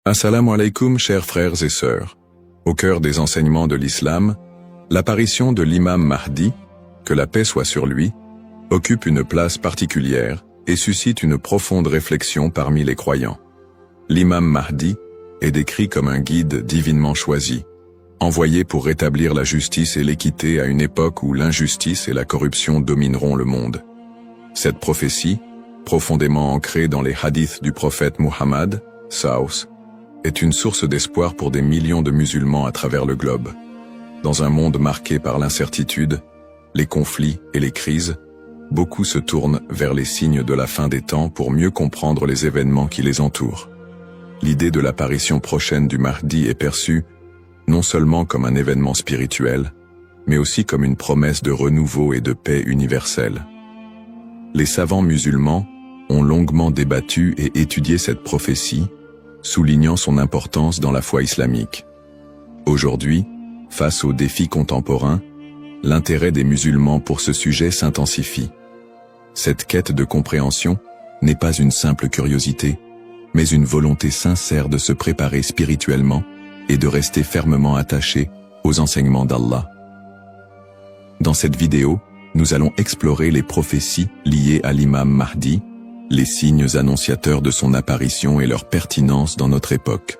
Assalamu alaikum, chers frères et sœurs. Au cœur des enseignements de l'islam, l'apparition de l'imam Mahdi, que la paix soit sur lui, occupe une place particulière et suscite une profonde réflexion parmi les croyants. L'imam Mahdi est décrit comme un guide divinement choisi, envoyé pour rétablir la justice et l'équité à une époque où l'injustice et la corruption domineront le monde. Cette prophétie, profondément ancrée dans les hadiths du prophète Muhammad, Saus, est une source d'espoir pour des millions de musulmans à travers le globe. Dans un monde marqué par l'incertitude, les conflits et les crises, beaucoup se tournent vers les signes de la fin des temps pour mieux comprendre les événements qui les entourent. L'idée de l'apparition prochaine du Mahdi est perçue non seulement comme un événement spirituel, mais aussi comme une promesse de renouveau et de paix universelle. Les savants musulmans ont longuement débattu et étudié cette prophétie, soulignant son importance dans la foi islamique. Aujourd'hui, face aux défis contemporains, l'intérêt des musulmans pour ce sujet s'intensifie. Cette quête de compréhension n'est pas une simple curiosité, mais une volonté sincère de se préparer spirituellement et de rester fermement attaché aux enseignements d'Allah. Dans cette vidéo, nous allons explorer les prophéties liées à l'imam Mahdi, les signes annonciateurs de son apparition et leur pertinence dans notre époque.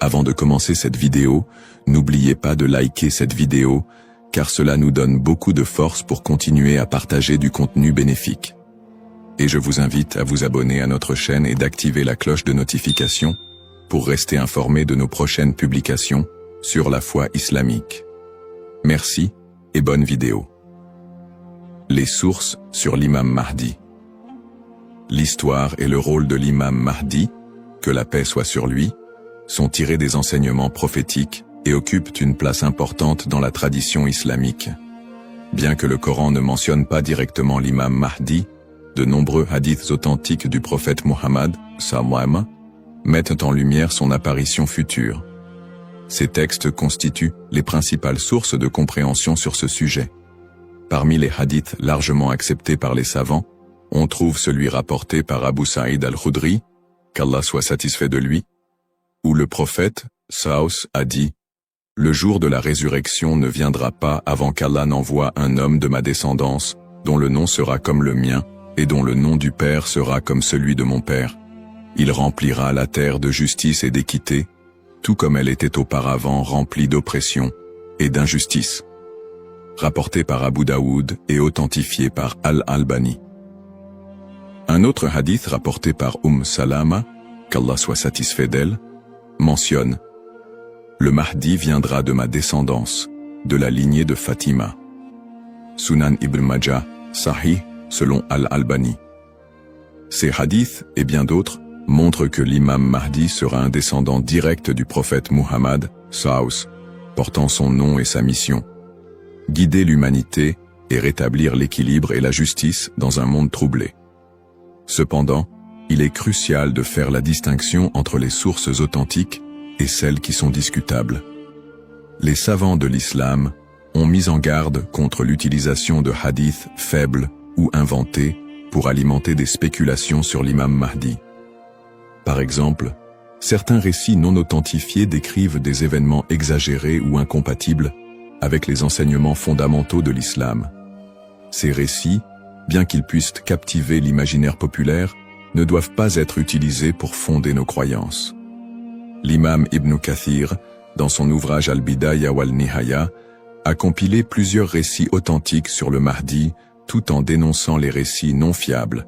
Avant de commencer cette vidéo, n'oubliez pas de liker cette vidéo, car cela nous donne beaucoup de force pour continuer à partager du contenu bénéfique. Et je vous invite à vous abonner à notre chaîne et d'activer la cloche de notification pour rester informé de nos prochaines publications sur la foi islamique. Merci et bonne vidéo. Les sources sur l'imam Mahdi. L'histoire et le rôle de l'imam Mahdi, que la paix soit sur lui, sont tirés des enseignements prophétiques et occupent une place importante dans la tradition islamique. Bien que le Coran ne mentionne pas directement l'imam Mahdi, de nombreux hadiths authentiques du prophète Muhammad, sallam, mettent en lumière son apparition future. Ces textes constituent les principales sources de compréhension sur ce sujet. Parmi les hadiths largement acceptés par les savants, on trouve celui rapporté par Abu Saïd al-Khudri, qu'Allah soit satisfait de lui, où le prophète, Saus, a dit « Le jour de la résurrection ne viendra pas avant qu'Allah n'envoie un homme de ma descendance, dont le nom sera comme le mien, et dont le nom du Père sera comme celui de mon Père. Il remplira la terre de justice et d'équité, tout comme elle était auparavant remplie d'oppression et d'injustice. » Rapporté par Abu Daoud et authentifié par Al-Albani. Un autre hadith rapporté par Salama, qu'Allah soit satisfait d'elle, mentionne « Le Mahdi viendra de ma descendance, de la lignée de Fatima. » Sunan Ibn Majah, Sahih, selon Al-Albani. Ces hadiths, et bien d'autres, montrent que l'imam Mahdi sera un descendant direct du prophète Muhammad, Saus, portant son nom et sa mission. Guider l'humanité et rétablir l'équilibre et la justice dans un monde troublé. Cependant, il est crucial de faire la distinction entre les sources authentiques et celles qui sont discutables. Les savants de l'islam ont mis en garde contre l'utilisation de hadiths faibles ou inventés pour alimenter des spéculations sur l'imam Mahdi. Par exemple, certains récits non authentifiés décrivent des événements exagérés ou incompatibles avec les enseignements fondamentaux de l'islam. Ces récits, bien qu'ils puissent captiver l'imaginaire populaire, ne doivent pas être utilisés pour fonder nos croyances. L'imam Ibn Kathir, dans son ouvrage Al-Bidaya wal-Nihaya, a compilé plusieurs récits authentiques sur le Mahdi, tout en dénonçant les récits non fiables.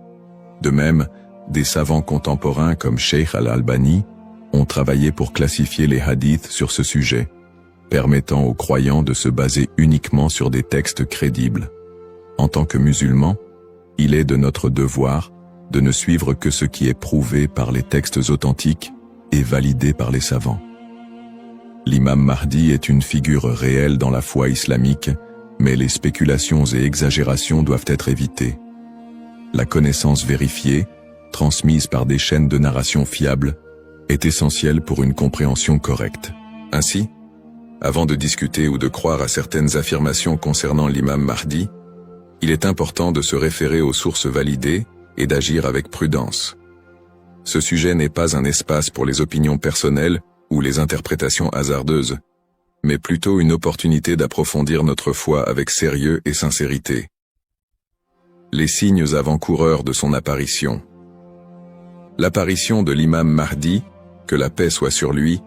De même, des savants contemporains comme Sheikh Al-Albani ont travaillé pour classifier les hadiths sur ce sujet, permettant aux croyants de se baser uniquement sur des textes crédibles. En tant que musulmans, il est de notre devoir de ne suivre que ce qui est prouvé par les textes authentiques et validé par les savants. L'imam Mahdi est une figure réelle dans la foi islamique, mais les spéculations et exagérations doivent être évitées. La connaissance vérifiée, transmise par des chaînes de narration fiables, est essentielle pour une compréhension correcte. Ainsi, avant de discuter ou de croire à certaines affirmations concernant l'imam Mahdi, il est important de se référer aux sources validées et d'agir avec prudence. Ce sujet n'est pas un espace pour les opinions personnelles ou les interprétations hasardeuses, mais plutôt une opportunité d'approfondir notre foi avec sérieux et sincérité. Les signes avant-coureurs de son apparition. L'apparition de l'imam Mahdi, que la paix soit sur lui,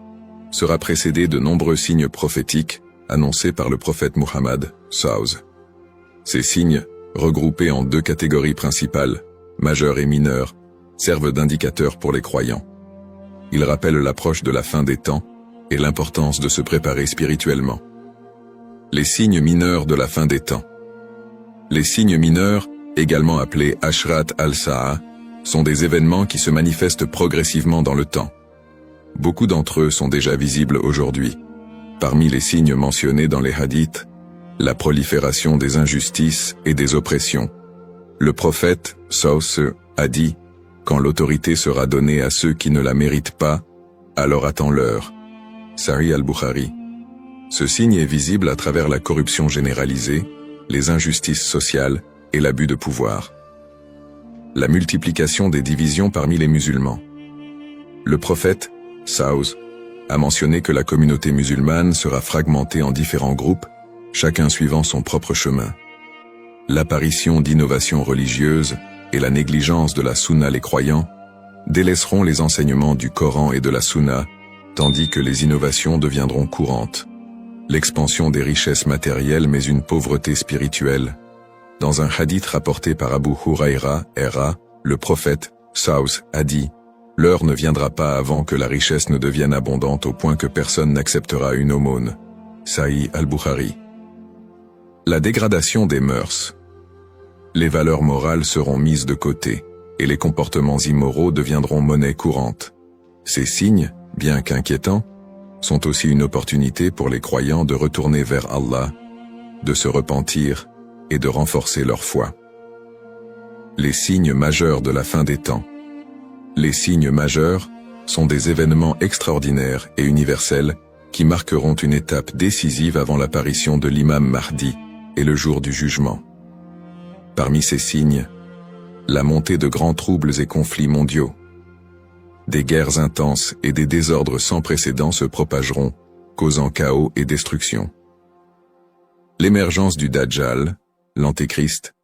sera précédée de nombreux signes prophétiques annoncés par le prophète Muhammad, SAW. Ces signes, regroupés en deux catégories principales, majeurs et mineurs, servent d'indicateurs pour les croyants. Ils rappellent l'approche de la fin des temps et l'importance de se préparer spirituellement. Les signes mineurs de la fin des temps. Les signes mineurs, également appelés Ashrat al-Sa'a, sont des événements qui se manifestent progressivement dans le temps. Beaucoup d'entre eux sont déjà visibles aujourd'hui. Parmi les signes mentionnés dans les hadiths, la prolifération des injustices et des oppressions. Le prophète, SAW, a dit « Quand l'autorité sera donnée à ceux qui ne la méritent pas, alors attends-leur » Sahih al-Bukhari. Ce signe est visible à travers la corruption généralisée, les injustices sociales et l'abus de pouvoir. La multiplication des divisions parmi les musulmans. Le prophète, SAW, a mentionné que la communauté musulmane sera fragmentée en différents groupes, chacun suivant son propre chemin. L'apparition d'innovations religieuses et la négligence de la sunna les croyants délaisseront les enseignements du Coran et de la sunna, tandis que les innovations deviendront courantes. L'expansion des richesses matérielles mais une pauvreté spirituelle. Dans un hadith rapporté par Abu Huraira, le prophète, SAW, a dit « L'heure ne viendra pas avant que la richesse ne devienne abondante au point que personne n'acceptera une aumône. » Sahih al-Bukhari. La dégradation des mœurs. Les valeurs morales seront mises de côté, et les comportements immoraux deviendront monnaie courante. Ces signes, bien qu'inquiétants, sont aussi une opportunité pour les croyants de retourner vers Allah, de se repentir et de renforcer leur foi. Les signes majeurs de la fin des temps. Les signes majeurs sont des événements extraordinaires et universels qui marqueront une étape décisive avant l'apparition de l'imam Mahdi et le jour du jugement. Parmi ces signes, la montée de grands troubles et conflits mondiaux. Des guerres intenses et des désordres sans précédent se propageront, causant chaos et destruction. L'émergence du Dajjal, l'Antéchrist.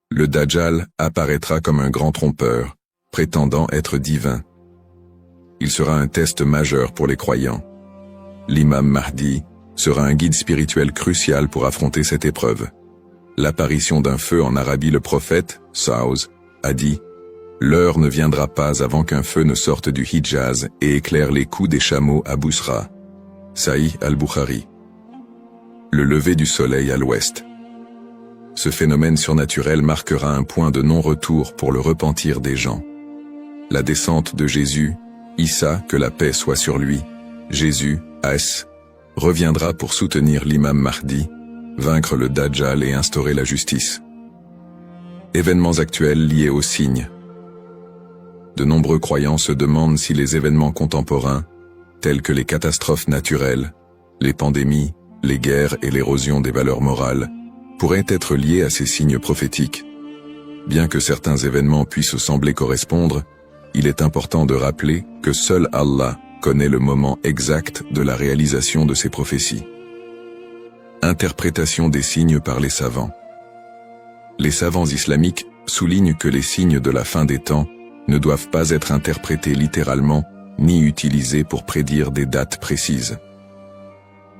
Le Dajjal apparaîtra comme un grand trompeur, prétendant être divin. Il sera un test majeur pour les croyants. L'imam Mahdi sera un guide spirituel crucial pour affronter cette épreuve. L'apparition d'un feu en Arabie. Le prophète, SAW, a dit « L'heure ne viendra pas avant qu'un feu ne sorte du Hijaz et éclaire les coups des chameaux à Bousra. » Sahih al-Bukhari. Le lever du soleil à l'ouest. Ce phénomène surnaturel marquera un point de non-retour pour le repentir des gens. La descente de Jésus, Issa, que la paix soit sur lui, Jésus, As, reviendra pour soutenir l'imam Mahdi, vaincre le Dajjal et instaurer la justice. Événements actuels liés aux signes. De nombreux croyants se demandent si les événements contemporains, tels que les catastrophes naturelles, les pandémies, les guerres et l'érosion des valeurs morales, pourraient être liés à ces signes prophétiques. Bien que certains événements puissent sembler correspondre, il est important de rappeler que seul Allah connaît le moment exact de la réalisation de ces prophéties. Interprétation des signes par les savants. Les savants islamiques soulignent que les signes de la fin des temps ne doivent pas être interprétés littéralement ni utilisés pour prédire des dates précises.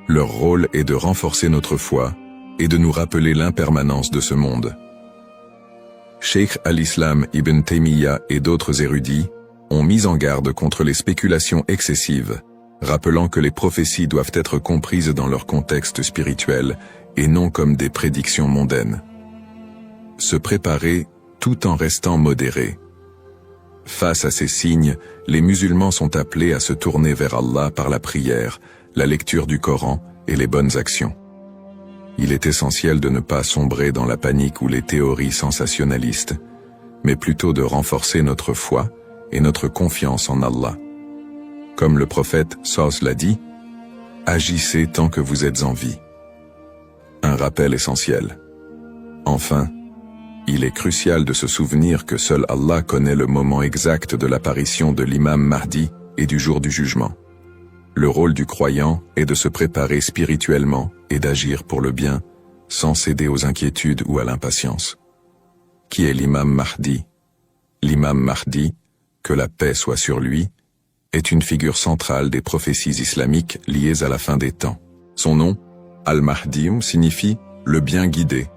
Leur rôle est de renforcer notre foi et de nous rappeler l'impermanence de ce monde. Cheikh al-Islam Ibn Taymiyyah et d'autres érudits ont mis en garde contre les spéculations excessives, rappelant que les prophéties doivent être comprises dans leur contexte spirituel et non comme des prédictions mondaines. Se préparer tout en restant modéré. Face à ces signes, les musulmans sont appelés à se tourner vers Allah par la prière, la lecture du Coran et les bonnes actions. Il est essentiel de ne pas sombrer dans la panique ou les théories sensationnalistes, mais plutôt de renforcer notre foi et notre confiance en Allah. Comme le prophète SAW l'a dit, « Agissez tant que vous êtes en vie ». Un rappel essentiel. Enfin, Il est crucial de se souvenir que seul Allah connaît le moment exact de l'apparition de l'imam Mahdi et du jour du jugement. Le rôle du croyant est de se préparer spirituellement et d'agir pour le bien, sans céder aux inquiétudes ou à l'impatience. Qui est l'imam Mahdi? L'imam Mahdi, que la paix soit sur lui, est une figure centrale des prophéties islamiques liées à la fin des temps. Son nom, Al-Mahdi, signifie « le bien guidé »,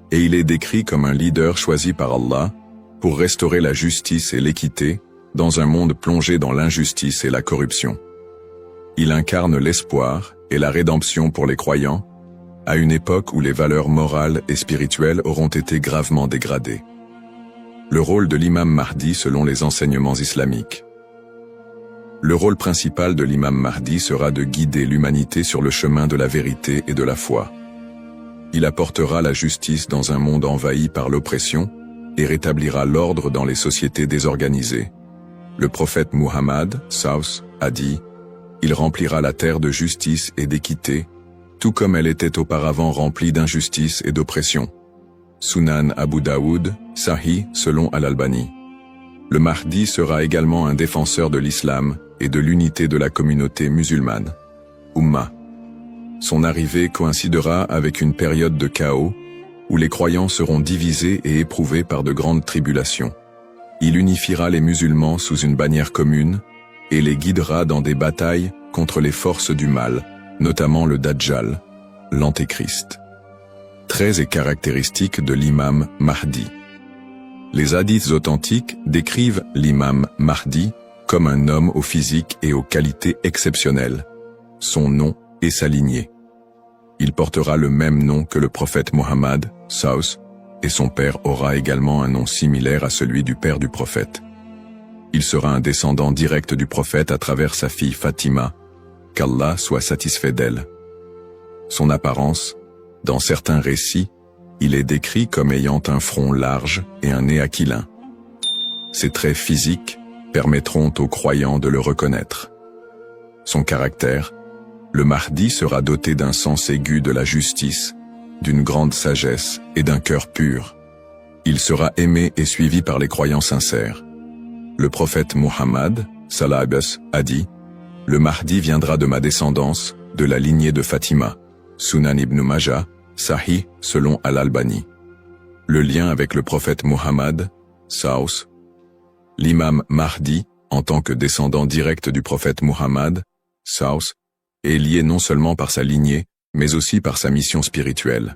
et il est décrit comme un leader choisi par Allah pour restaurer la justice et l'équité dans un monde plongé dans l'injustice et la corruption. Il incarne l'espoir et la rédemption pour les croyants, à une époque où les valeurs morales et spirituelles auront été gravement dégradées. Le rôle de l'imam Mahdi selon les enseignements islamiques. Le rôle principal de l'imam Mahdi sera de guider l'humanité sur le chemin de la vérité et de la foi. Il apportera la justice dans un monde envahi par l'oppression et rétablira l'ordre dans les sociétés désorganisées. Le prophète Muhammad, Saus, a dit « Il remplira la terre de justice et d'équité, tout comme elle était auparavant remplie d'injustice et d'oppression. » Sunan Abu Daoud, Sahih selon Al-Albani. Le Mahdi sera également un défenseur de l'islam et de l'unité de la communauté musulmane. Ummah. Son arrivée coïncidera avec une période de chaos où les croyants seront divisés et éprouvés par de grandes tribulations. Il unifiera les musulmans sous une bannière commune et les guidera dans des batailles contre les forces du mal, notamment le Dajjal, l'Antéchrist. Traits et caractéristiques de l'imam Mahdi. Les hadiths authentiques décrivent l'imam Mahdi comme un homme au physique et aux qualités exceptionnelles. Son nom et sa lignée. Il portera le même nom que le prophète Mohammed, Saus, et son père aura également un nom similaire à celui du père du prophète. Il sera un descendant direct du prophète à travers sa fille Fatima, qu'Allah soit satisfait d'elle. Son apparence, dans certains récits, il est décrit comme ayant un front large et un nez aquilin. Ses traits physiques permettront aux croyants de le reconnaître. Son caractère, le Mahdi sera doté d'un sens aigu de la justice, d'une grande sagesse et d'un cœur pur. Il sera aimé et suivi par les croyants sincères. Le prophète Muhammad, Salabas, a dit « Le Mahdi viendra de ma descendance, de la lignée de Fatima. » Sunan ibn Majah, Sahih, selon Al-Albani. Le lien avec le prophète Muhammad, Saus. L'imam Mahdi, en tant que descendant direct du prophète Muhammad, Saus, est lié non seulement par sa lignée, mais aussi par sa mission spirituelle.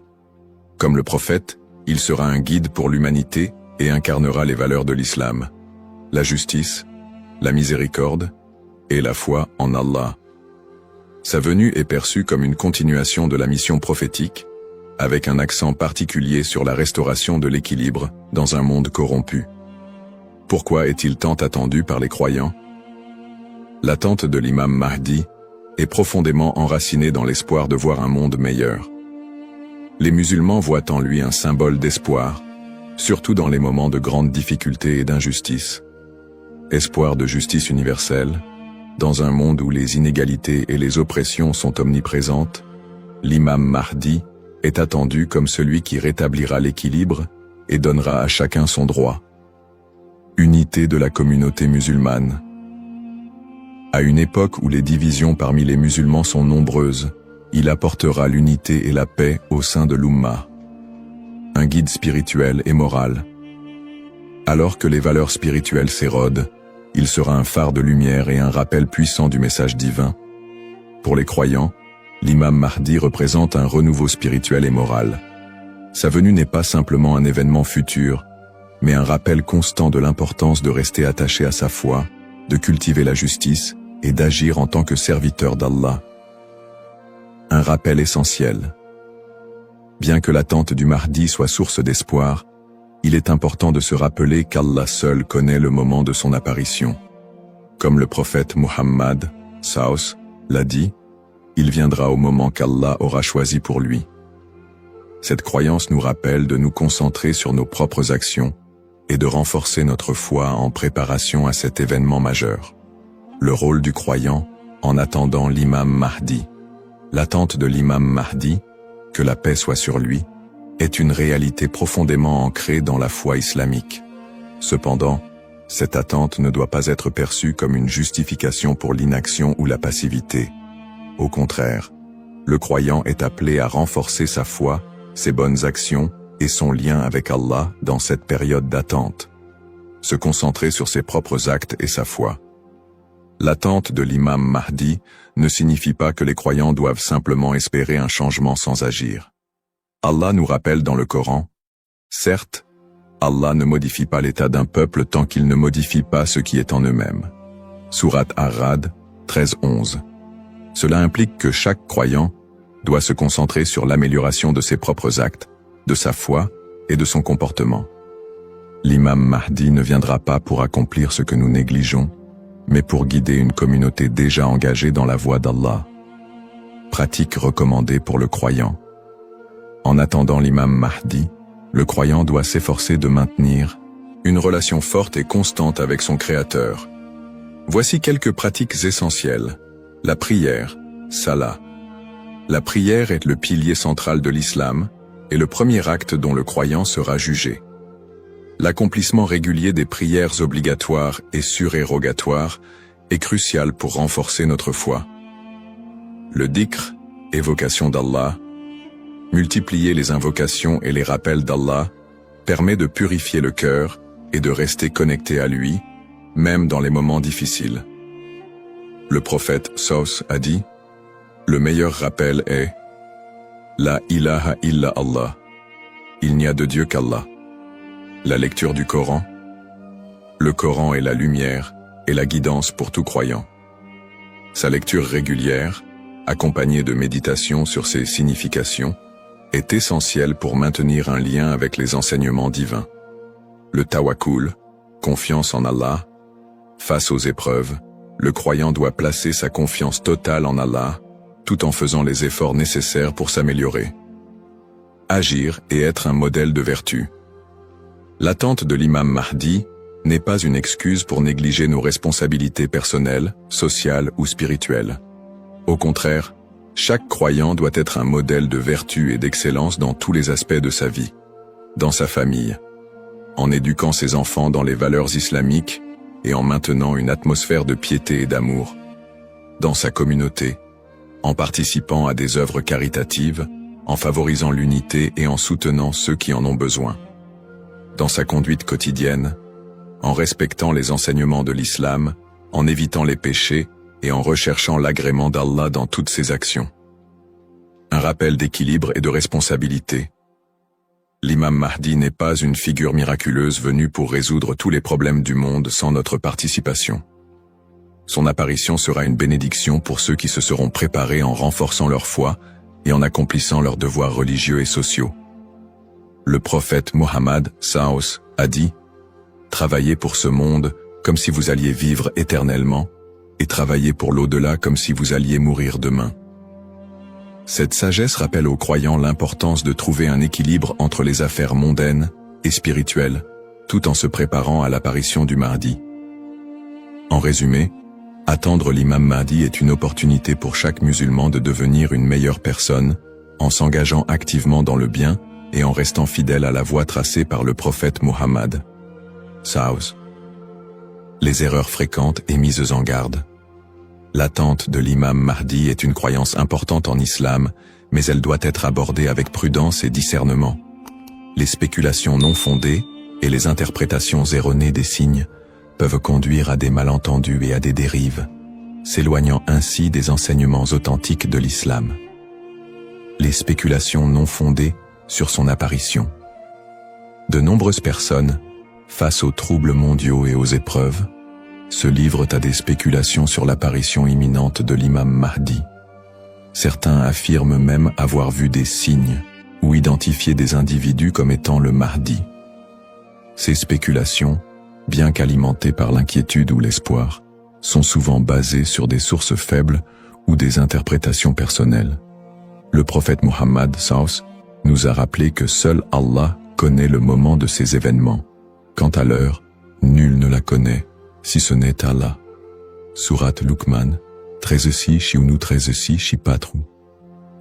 Comme le prophète, il sera un guide pour l'humanité et incarnera les valeurs de l'islam, la justice, la miséricorde et la foi en Allah. Sa venue est perçue comme une continuation de la mission prophétique, avec un accent particulier sur la restauration de l'équilibre dans un monde corrompu. Pourquoi est-il tant attendu par les croyants? L'attente de l'imam Mahdi est profondément enracinée dans l'espoir de voir un monde meilleur. Les musulmans voient en lui un symbole d'espoir, surtout dans les moments de grandes difficultés et d'injustice. Espoir de justice universelle, dans un monde où les inégalités et les oppressions sont omniprésentes, l'imam Mahdi est attendu comme celui qui rétablira l'équilibre et donnera à chacun son droit. Unité de la communauté musulmane. À une époque où les divisions parmi les musulmans sont nombreuses, il apportera l'unité et la paix au sein de l'Ummah. Un guide spirituel et moral. Alors que les valeurs spirituelles s'érodent, il sera un phare de lumière et un rappel puissant du message divin. Pour les croyants, l'imam Mahdi représente un renouveau spirituel et moral. Sa venue n'est pas simplement un événement futur, mais un rappel constant de l'importance de rester attaché à sa foi, de cultiver la justice et d'agir en tant que serviteur d'Allah. Un rappel essentiel. Bien que l'attente du Mahdi soit source d'espoir, il est important de se rappeler qu'Allah seul connaît le moment de son apparition. Comme le prophète Muhammad, Saus, l'a dit, il viendra au moment qu'Allah aura choisi pour lui. Cette croyance nous rappelle de nous concentrer sur nos propres actions et de renforcer notre foi en préparation à cet événement majeur. Le rôle du croyant en attendant l'imam Mahdi. L'attente de l'imam Mahdi, que la paix soit sur lui, est une réalité profondément ancrée dans la foi islamique. Cependant, cette attente ne doit pas être perçue comme une justification pour l'inaction ou la passivité. Au contraire, le croyant est appelé à renforcer sa foi, ses bonnes actions et son lien avec Allah dans cette période d'attente. Se concentrer sur ses propres actes et sa foi. L'attente de l'imam Mahdi ne signifie pas que les croyants doivent simplement espérer un changement sans agir. Allah nous rappelle dans le Coran, certes, Allah ne modifie pas l'état d'un peuple tant qu'il ne modifie pas ce qui est en eux-mêmes. Sourate Ar-Ra'd 13-11. Cela implique que chaque croyant doit se concentrer sur l'amélioration de ses propres actes, de sa foi et de son comportement. L'imam Mahdi ne viendra pas pour accomplir ce que nous négligeons, mais pour guider une communauté déjà engagée dans la voie d'Allah. Pratique recommandée pour le croyant. En attendant l'imam Mahdi, le croyant doit s'efforcer de maintenir une relation forte et constante avec son Créateur. Voici quelques pratiques essentielles. La prière, salat. La prière est le pilier central de l'islam et le premier acte dont le croyant sera jugé. L'accomplissement régulier des prières obligatoires et surérogatoires est crucial pour renforcer notre foi. Le dhikr, évocation d'Allah, multiplier les invocations et les rappels d'Allah, permet de purifier le cœur et de rester connecté à lui, même dans les moments difficiles. Le prophète Saus a dit, « Le meilleur rappel est « La ilaha illa Allah » Il n'y a de Dieu qu'Allah. La lecture du Coran. Le Coran est la lumière et la guidance pour tout croyant. Sa lecture régulière, accompagnée de méditation sur ses significations, est essentielle pour maintenir un lien avec les enseignements divins. Le tawakkul, confiance en Allah. Face aux épreuves, le croyant doit placer sa confiance totale en Allah, tout en faisant les efforts nécessaires pour s'améliorer. Agir et être un modèle de vertu. L'attente de l'imam Mahdi n'est pas une excuse pour négliger nos responsabilités personnelles, sociales ou spirituelles. Au contraire, chaque croyant doit être un modèle de vertu et d'excellence dans tous les aspects de sa vie. Dans sa famille, en éduquant ses enfants dans les valeurs islamiques et en maintenant une atmosphère de piété et d'amour. Dans sa communauté, en participant à des œuvres caritatives, en favorisant l'unité et en soutenant ceux qui en ont besoin. Dans sa conduite quotidienne, en respectant les enseignements de l'islam, en évitant les péchés et en recherchant l'agrément d'Allah dans toutes ses actions. Un rappel d'équilibre et de responsabilité. L'imam Mahdi n'est pas une figure miraculeuse venue pour résoudre tous les problèmes du monde sans notre participation. Son apparition sera une bénédiction pour ceux qui se seront préparés en renforçant leur foi et en accomplissant leurs devoirs religieux et sociaux. Le prophète Mohammed Saos a dit « Travaillez pour ce monde comme si vous alliez vivre éternellement, et travaillez pour l'au-delà comme si vous alliez mourir demain. » Cette sagesse rappelle aux croyants l'importance de trouver un équilibre entre les affaires mondaines et spirituelles, tout en se préparant à l'apparition du Mahdi. En résumé, attendre l'imam Mahdi est une opportunité pour chaque musulman de devenir une meilleure personne, en s'engageant activement dans le bien et en restant fidèle à la voie tracée par le prophète Mohammed. Saos. Les erreurs fréquentes et mises en garde. L'attente de l'imam Mahdi est une croyance importante en islam, mais elle doit être abordée avec prudence et discernement. Les spéculations non fondées et les interprétations erronées des signes peuvent conduire à des malentendus et à des dérives, s'éloignant ainsi des enseignements authentiques de l'islam. Les spéculations non fondées sur son apparition. De nombreuses personnes, face aux troubles mondiaux et aux épreuves, se livrent à des spéculations sur l'apparition imminente de l'imam Mahdi. Certains affirment même avoir vu des signes ou identifié des individus comme étant le Mahdi. Ces spéculations, bien qu'alimentées par l'inquiétude ou l'espoir, sont souvent basées sur des sources faibles ou des interprétations personnelles. Le prophète Mohammed Saus nous a rappelé que seul Allah connaît le moment de ces événements. Quant à l'heure, nul ne la connaît, si ce n'est Allah. Sourate Luqman, 13-6 13-6 4.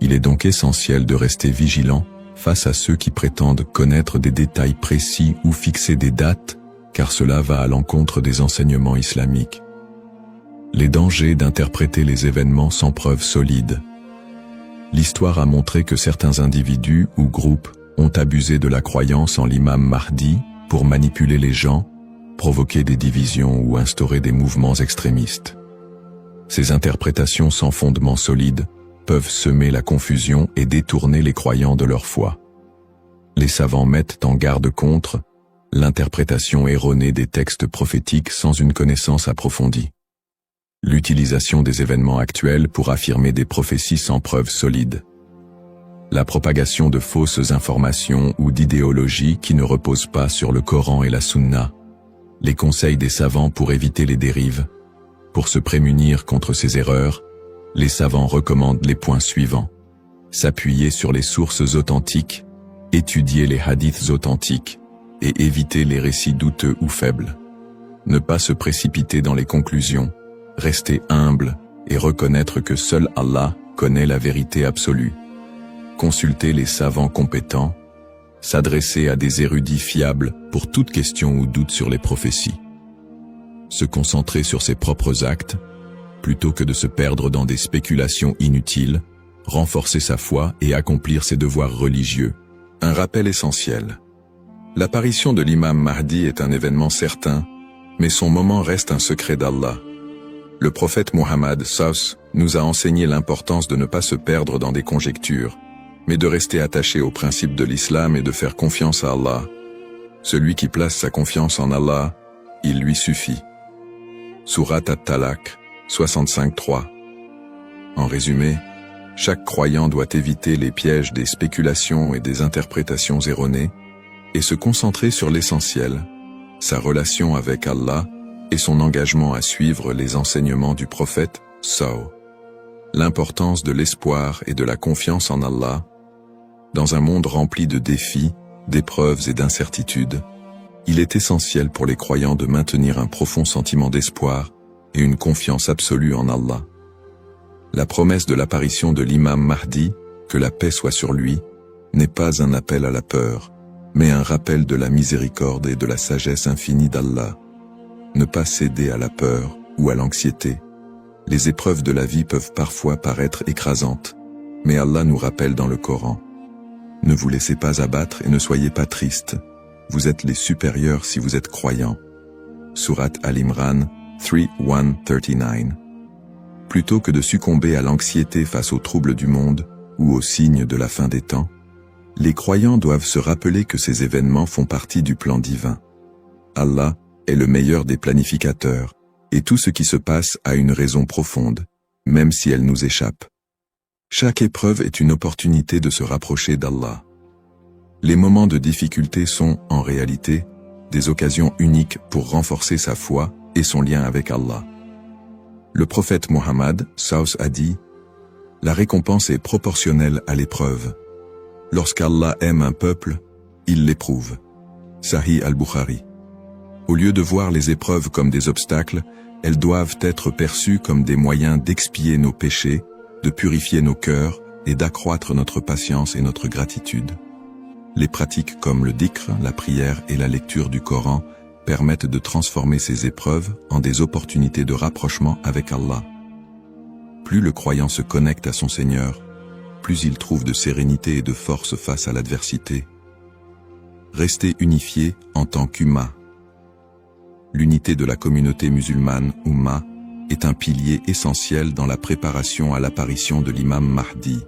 Il est donc essentiel de rester vigilant face à ceux qui prétendent connaître des détails précis ou fixer des dates, car cela va à l'encontre des enseignements islamiques. Les dangers d'interpréter les événements sans preuves solides. L'histoire a montré que certains individus ou groupes ont abusé de la croyance en l'imam Mahdi pour manipuler les gens, provoquer des divisions ou instaurer des mouvements extrémistes. Ces interprétations sans fondement solide peuvent semer la confusion et détourner les croyants de leur foi. Les savants mettent en garde contre l'interprétation erronée des textes prophétiques sans une connaissance approfondie. L'utilisation des événements actuels pour affirmer des prophéties sans preuves solides. La propagation de fausses informations ou d'idéologies qui ne reposent pas sur le Coran et la Sunna. Les conseils des savants pour éviter les dérives. Pour se prémunir contre ces erreurs, les savants recommandent les points suivants. S'appuyer sur les sources authentiques, étudier les hadiths authentiques et éviter les récits douteux ou faibles. Ne pas se précipiter dans les conclusions, rester humble et reconnaître que seul Allah connaît la vérité absolue. Consulter les savants compétents, s'adresser à des érudits fiables pour toute question ou doute sur les prophéties. Se concentrer sur ses propres actes, plutôt que de se perdre dans des spéculations inutiles, renforcer sa foi et accomplir ses devoirs religieux. Un rappel essentiel. L'apparition de l'imam Mahdi est un événement certain, mais son moment reste un secret d'Allah. Le prophète Muhammad nous a enseigné l'importance de ne pas se perdre dans des conjectures, mais de rester attaché aux principes de l'islam et de faire confiance à Allah. Celui qui place sa confiance en Allah, il lui suffit. Surat At-Talaq, 65-3. En résumé, chaque croyant doit éviter les pièges des spéculations et des interprétations erronées et se concentrer sur l'essentiel, sa relation avec Allah et son engagement à suivre les enseignements du prophète Saw. L'importance de l'espoir et de la confiance en Allah. Dans un monde rempli de défis, d'épreuves et d'incertitudes, il est essentiel pour les croyants de maintenir un profond sentiment d'espoir et une confiance absolue en Allah. La promesse de l'apparition de l'imam Mahdi, que la paix soit sur lui, n'est pas un appel à la peur, mais un rappel de la miséricorde et de la sagesse infinie d'Allah. Ne pas céder à la peur ou à l'anxiété. Les épreuves de la vie peuvent parfois paraître écrasantes, mais Allah nous rappelle dans le Coran. Ne vous laissez pas abattre et ne soyez pas tristes. Vous êtes les supérieurs si vous êtes croyants. Surat Al-Imran 3:139. Plutôt que de succomber à l'anxiété face aux troubles du monde ou aux signes de la fin des temps, les croyants doivent se rappeler que ces événements font partie du plan divin. Allah est le meilleur des planificateurs, et tout ce qui se passe a une raison profonde, même si elle nous échappe. Chaque épreuve est une opportunité de se rapprocher d'Allah. Les moments de difficulté sont, en réalité, des occasions uniques pour renforcer sa foi et son lien avec Allah. Le prophète Muhammad a dit « La récompense est proportionnelle à l'épreuve. Lorsqu'Allah aime un peuple, il l'éprouve. » Sahih al-Bukhari. Au lieu de voir les épreuves comme des obstacles, elles doivent être perçues comme des moyens d'expier nos péchés, de purifier nos cœurs et d'accroître notre patience et notre gratitude. Les pratiques comme le dhikr, la prière et la lecture du Coran permettent de transformer ces épreuves en des opportunités de rapprochement avec Allah. Plus le croyant se connecte à son Seigneur, plus il trouve de sérénité et de force face à l'adversité. Rester unifié en tant qu'Umma. L'unité de la communauté musulmane, Umma, est un pilier essentiel dans la préparation à l'apparition de l'imam Mahdi.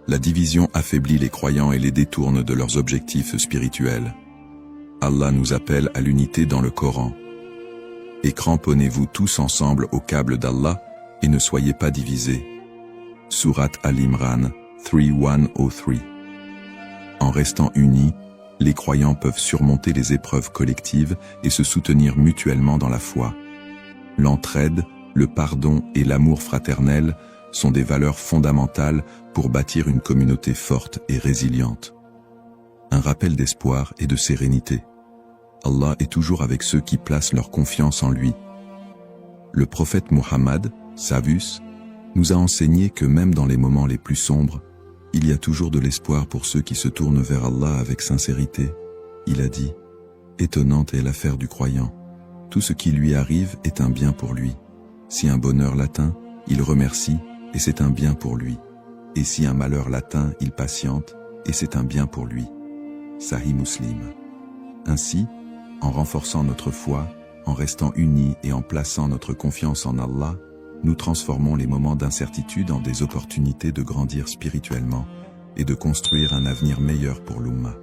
La division affaiblit les croyants et les détourne de leurs objectifs spirituels. Allah nous appelle à l'unité dans le Coran. Et cramponnez-vous tous ensemble au câble d'Allah et ne soyez pas divisés. Surat Al-Imran 3:103. En restant unis, les croyants peuvent surmonter les épreuves collectives et se soutenir mutuellement dans la foi. L'entraide, le pardon et l'amour fraternel sont des valeurs fondamentales pour bâtir une communauté forte et résiliente. Un rappel d'espoir et de sérénité. Allah est toujours avec ceux qui placent leur confiance en lui. Le prophète Muhammad, Savus, nous a enseigné que même dans les moments les plus sombres, Il y a toujours de l'espoir pour ceux qui se tournent vers Allah avec sincérité. Il a dit, étonnante est l'affaire du croyant. Tout ce qui lui arrive est un bien pour lui. Si un bonheur l'atteint, il remercie, et c'est un bien pour lui. Et si un malheur l'atteint, il patiente, et c'est un bien pour lui. Sahih Muslim. Ainsi, en renforçant notre foi, en restant unis et en plaçant notre confiance en Allah, nous transformons les moments d'incertitude en des opportunités de grandir spirituellement et de construire un avenir meilleur pour l'Ummah.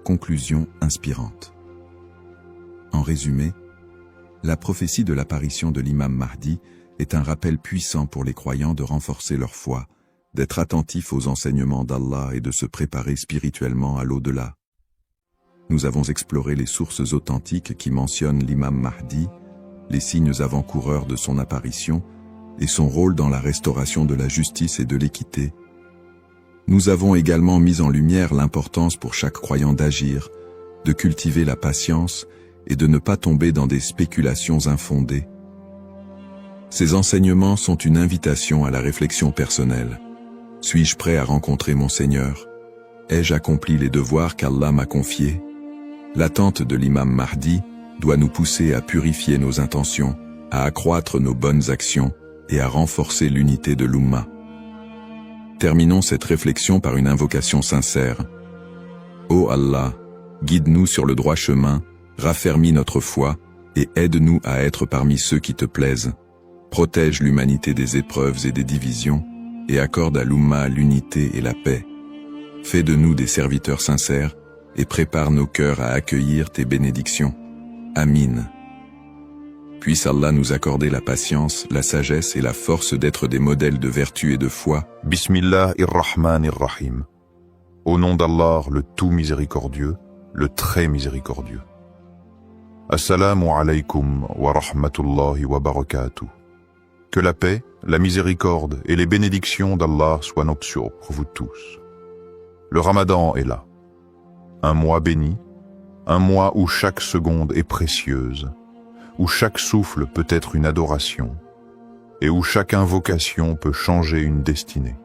Conclusion inspirante. En résumé, la prophétie de l'apparition de l'imam Mahdi est un rappel puissant pour les croyants de renforcer leur foi, d'être attentifs aux enseignements d'Allah et de se préparer spirituellement à l'au-delà. Nous avons exploré les sources authentiques qui mentionnent l'imam Mahdi, les signes avant-coureurs de son apparition et son rôle dans la restauration de la justice et de l'équité. Nous avons également mis en lumière l'importance pour chaque croyant d'agir, de cultiver la patience et de ne pas tomber dans des spéculations infondées. Ces enseignements sont une invitation à la réflexion personnelle. Suis-je prêt à rencontrer mon Seigneur? Ai-je accompli les devoirs qu'Allah m'a confiés? L'attente de l'imam Mahdi doit nous pousser à purifier nos intentions, à accroître nos bonnes actions et à renforcer l'unité de l'Ummah. Terminons cette réflexion par une invocation sincère. Ô Allah, guide-nous sur le droit chemin, raffermis notre foi et aide-nous à être parmi ceux qui te plaisent. Protège l'humanité des épreuves et des divisions et accorde à l'Ummah l'unité et la paix. Fais de nous des serviteurs sincères et prépare nos cœurs à accueillir tes bénédictions. Amin. Puisse Allah nous accorder la patience, la sagesse et la force d'être des modèles de vertu et de foi. Bismillahirrahmanirrahim. Au nom d'Allah, le tout miséricordieux, le très miséricordieux. Assalamu alaykum wa rahmatullahi wa barakatuh. Que la paix, la miséricorde et les bénédictions d'Allah soient nuptiaux pour vous tous. Le Ramadan est là. Un mois béni, un mois où chaque seconde est précieuse, où chaque souffle peut être une adoration, et où chaque invocation peut changer une destinée.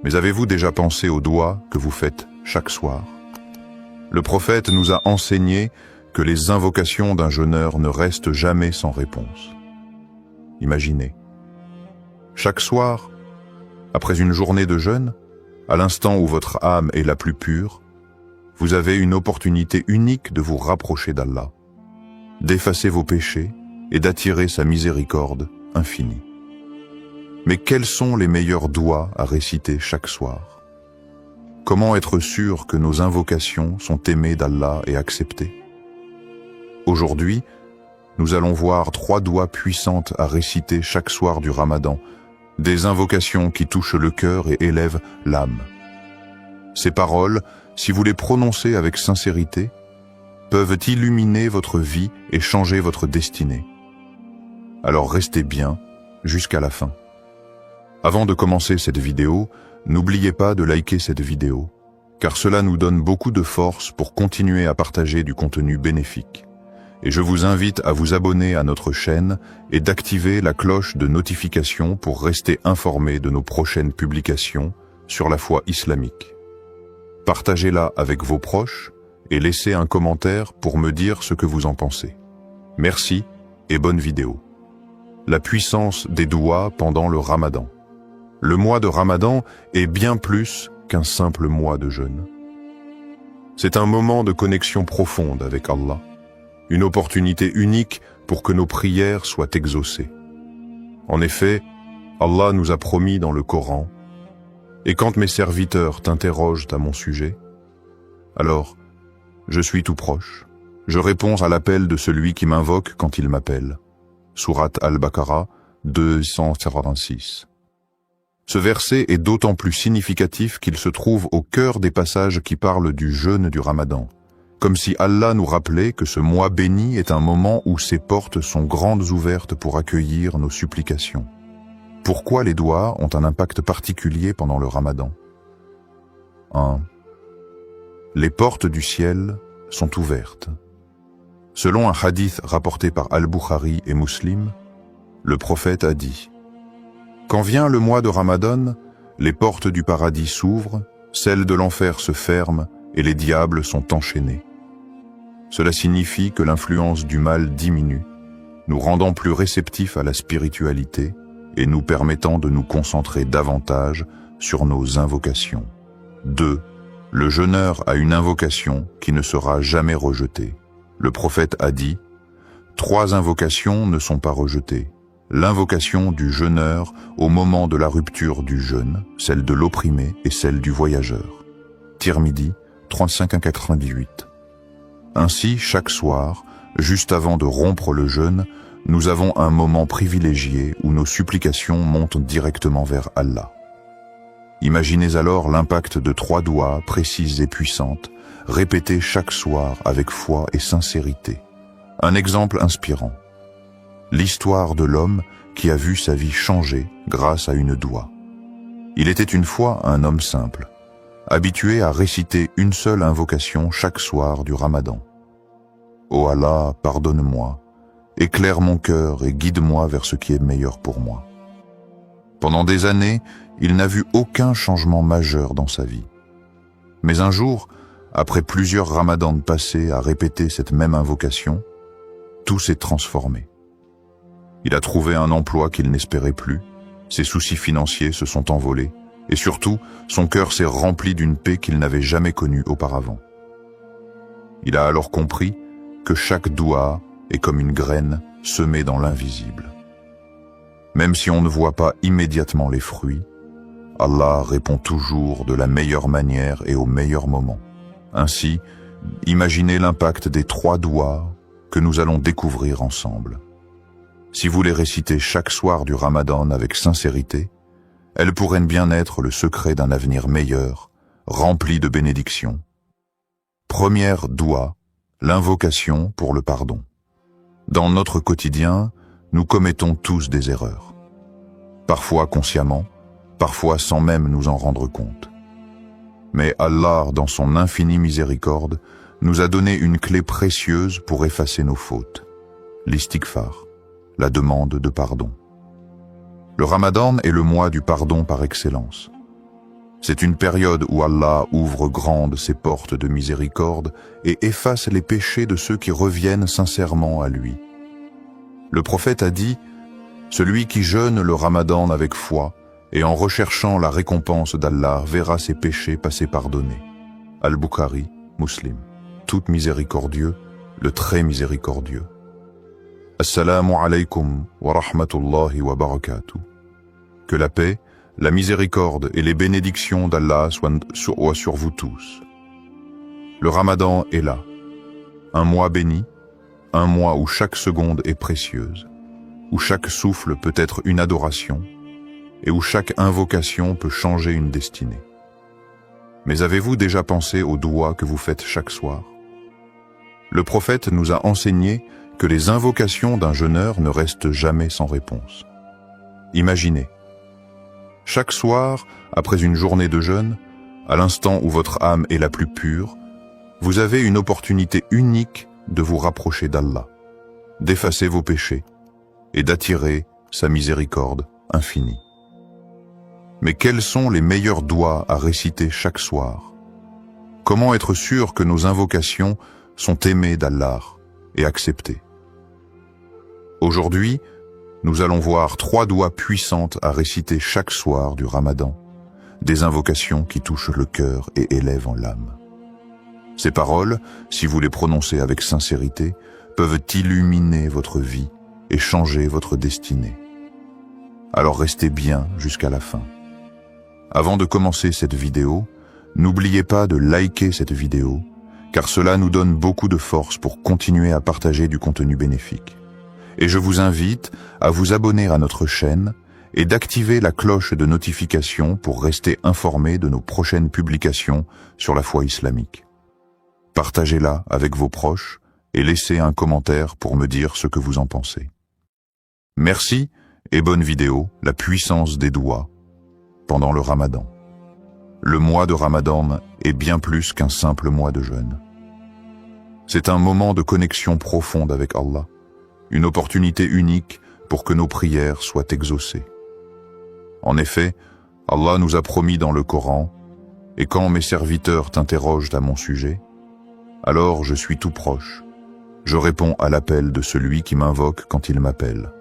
Mais avez-vous déjà pensé aux doigts que vous faites chaque soir? Le prophète nous a enseigné que les invocations d'un jeûneur ne restent jamais sans réponse. Imaginez. Chaque soir, après une journée de jeûne, à l'instant où votre âme est la plus pure, vous avez une opportunité unique de vous rapprocher d'Allah, d'effacer vos péchés et d'attirer sa miséricorde infinie. Mais quels sont les meilleurs doigts à réciter chaque soir? Comment être sûr que nos invocations sont aimées d'Allah et acceptées? Aujourd'hui, nous allons voir 3 doigts puissantes à réciter chaque soir du Ramadan, des invocations qui touchent le cœur et élèvent l'âme. Ces paroles, si vous les prononcez avec sincérité, peuvent illuminer votre vie et changer votre destinée. Alors restez bien jusqu'à la fin. Avant de commencer cette vidéo, n'oubliez pas de liker cette vidéo, car cela nous donne beaucoup de force pour continuer à partager du contenu bénéfique. Et je vous invite à vous abonner à notre chaîne et d'activer la cloche de notification pour rester informé de nos prochaines publications sur la foi islamique. Partagez-la avec vos proches et laissez un commentaire pour me dire ce que vous en pensez. Merci et bonne vidéo. La puissance des douas pendant le Ramadan. Le mois de Ramadan est bien plus qu'un simple mois de jeûne. C'est un moment de connexion profonde avec Allah, une opportunité unique pour que nos prières soient exaucées. En effet, Allah nous a promis dans le Coran « Et quand mes serviteurs t'interrogent à mon sujet, alors je suis tout proche, je réponds à l'appel de celui qui m'invoque quand il m'appelle. » Sourate Al-Baqarah 246. Ce verset est d'autant plus significatif qu'il se trouve au cœur des passages qui parlent du jeûne du Ramadan, comme si Allah nous rappelait que ce mois béni est un moment où ses portes sont grandes ouvertes pour accueillir nos supplications. Pourquoi les doigts ont un impact particulier pendant le Ramadan? 1. Les portes du ciel sont ouvertes. Selon un hadith rapporté par Al-Bukhari et Muslim, le prophète a dit « Quand vient le mois de Ramadan, les portes du paradis s'ouvrent, celles de l'enfer se ferment et les diables sont enchaînés. Cela signifie que l'influence du mal diminue, nous rendant plus réceptifs à la spiritualité et nous permettant de nous concentrer davantage sur nos invocations. 2. Le jeûneur a une invocation qui ne sera jamais rejetée. Le prophète a dit « 3 invocations ne sont pas rejetées. L'invocation du jeûneur au moment de la rupture du jeûne, celle de l'opprimé et celle du voyageur. » Tirmidhi 35-98. Ainsi, chaque soir, juste avant de rompre le jeûne, nous avons un moment privilégié où nos supplications montent directement vers Allah. Imaginez alors l'impact de 3 doigts précises et puissantes, répétées chaque soir avec foi et sincérité. Un exemple inspirant. L'histoire de l'homme qui a vu sa vie changer grâce à une doua. Il était une fois un homme simple, habitué à réciter une seule invocation chaque soir du Ramadan. « Ô Allah, pardonne-moi, éclaire mon cœur et guide-moi vers ce qui est meilleur pour moi. » Pendant des années, il n'a vu aucun changement majeur dans sa vie. Mais un jour, après plusieurs ramadans passés à répéter cette même invocation, tout s'est transformé. Il a trouvé un emploi qu'il n'espérait plus, ses soucis financiers se sont envolés, et surtout, son cœur s'est rempli d'une paix qu'il n'avait jamais connue auparavant. Il a alors compris que chaque doua est comme une graine semée dans l'invisible. Même si on ne voit pas immédiatement les fruits, Allah répond toujours de la meilleure manière et au meilleur moment. Ainsi, imaginez l'impact des 3 douas que nous allons découvrir ensemble. Si vous les récitez chaque soir du Ramadan avec sincérité, elles pourraient bien être le secret d'un avenir meilleur, rempli de bénédictions. Première doua, l'invocation pour le pardon. Dans notre quotidien, nous commettons tous des erreurs. Parfois consciemment, parfois sans même nous en rendre compte. Mais Allah, dans son infinie miséricorde, nous a donné une clé précieuse pour effacer nos fautes. L'istighfar, la demande de pardon. Le Ramadan est le mois du pardon par excellence. C'est une période où Allah ouvre grandes ses portes de miséricorde et efface les péchés de ceux qui reviennent sincèrement à lui. Le prophète a dit « Celui qui jeûne le Ramadan avec foi et en recherchant la récompense d'Allah verra ses péchés passer pardonnés. » Al-Bukhari, Muslim. Tout miséricordieux, le très miséricordieux. Assalamu alaikum wa rahmatullahi wa barakatuh. Que la paix, la miséricorde et les bénédictions d'Allah soient sur vous tous. Le Ramadan est là, un mois béni, un mois où chaque seconde est précieuse, où chaque souffle peut être une adoration et où chaque invocation peut changer une destinée. Mais avez-vous déjà pensé aux douas que vous faites chaque soir? Le prophète nous a enseigné que les invocations d'un jeûneur ne restent jamais sans réponse. Imaginez, chaque soir, après une journée de jeûne, à l'instant où votre âme est la plus pure, vous avez une opportunité unique de vous rapprocher d'Allah, d'effacer vos péchés et d'attirer sa miséricorde infinie. Mais quels sont les meilleurs douas à réciter chaque soir? Comment être sûr que nos invocations sont aimées d'Allah et acceptées? Aujourd'hui, nous allons voir 3 douas puissantes à réciter chaque soir du Ramadan, des invocations qui touchent le cœur et élèvent en l'âme. Ces paroles, si vous les prononcez avec sincérité, peuvent illuminer votre vie et changer votre destinée. Alors restez bien jusqu'à la fin. Avant de commencer cette vidéo, n'oubliez pas de liker cette vidéo, car cela nous donne beaucoup de force pour continuer à partager du contenu bénéfique. Et je vous invite à vous abonner à notre chaîne et d'activer la cloche de notification pour rester informé de nos prochaines publications sur la foi islamique. Partagez-la avec vos proches et laissez un commentaire pour me dire ce que vous en pensez. Merci et bonne vidéo, la puissance des douas pendant le Ramadan. Le mois de Ramadan est bien plus qu'un simple mois de jeûne. C'est un moment de connexion profonde avec Allah, une opportunité unique pour que nos prières soient exaucées. En effet, Allah nous a promis dans le Coran, « Et quand mes serviteurs t'interrogent à mon sujet, alors je suis tout proche. Je réponds à l'appel de celui qui m'invoque quand il m'appelle. »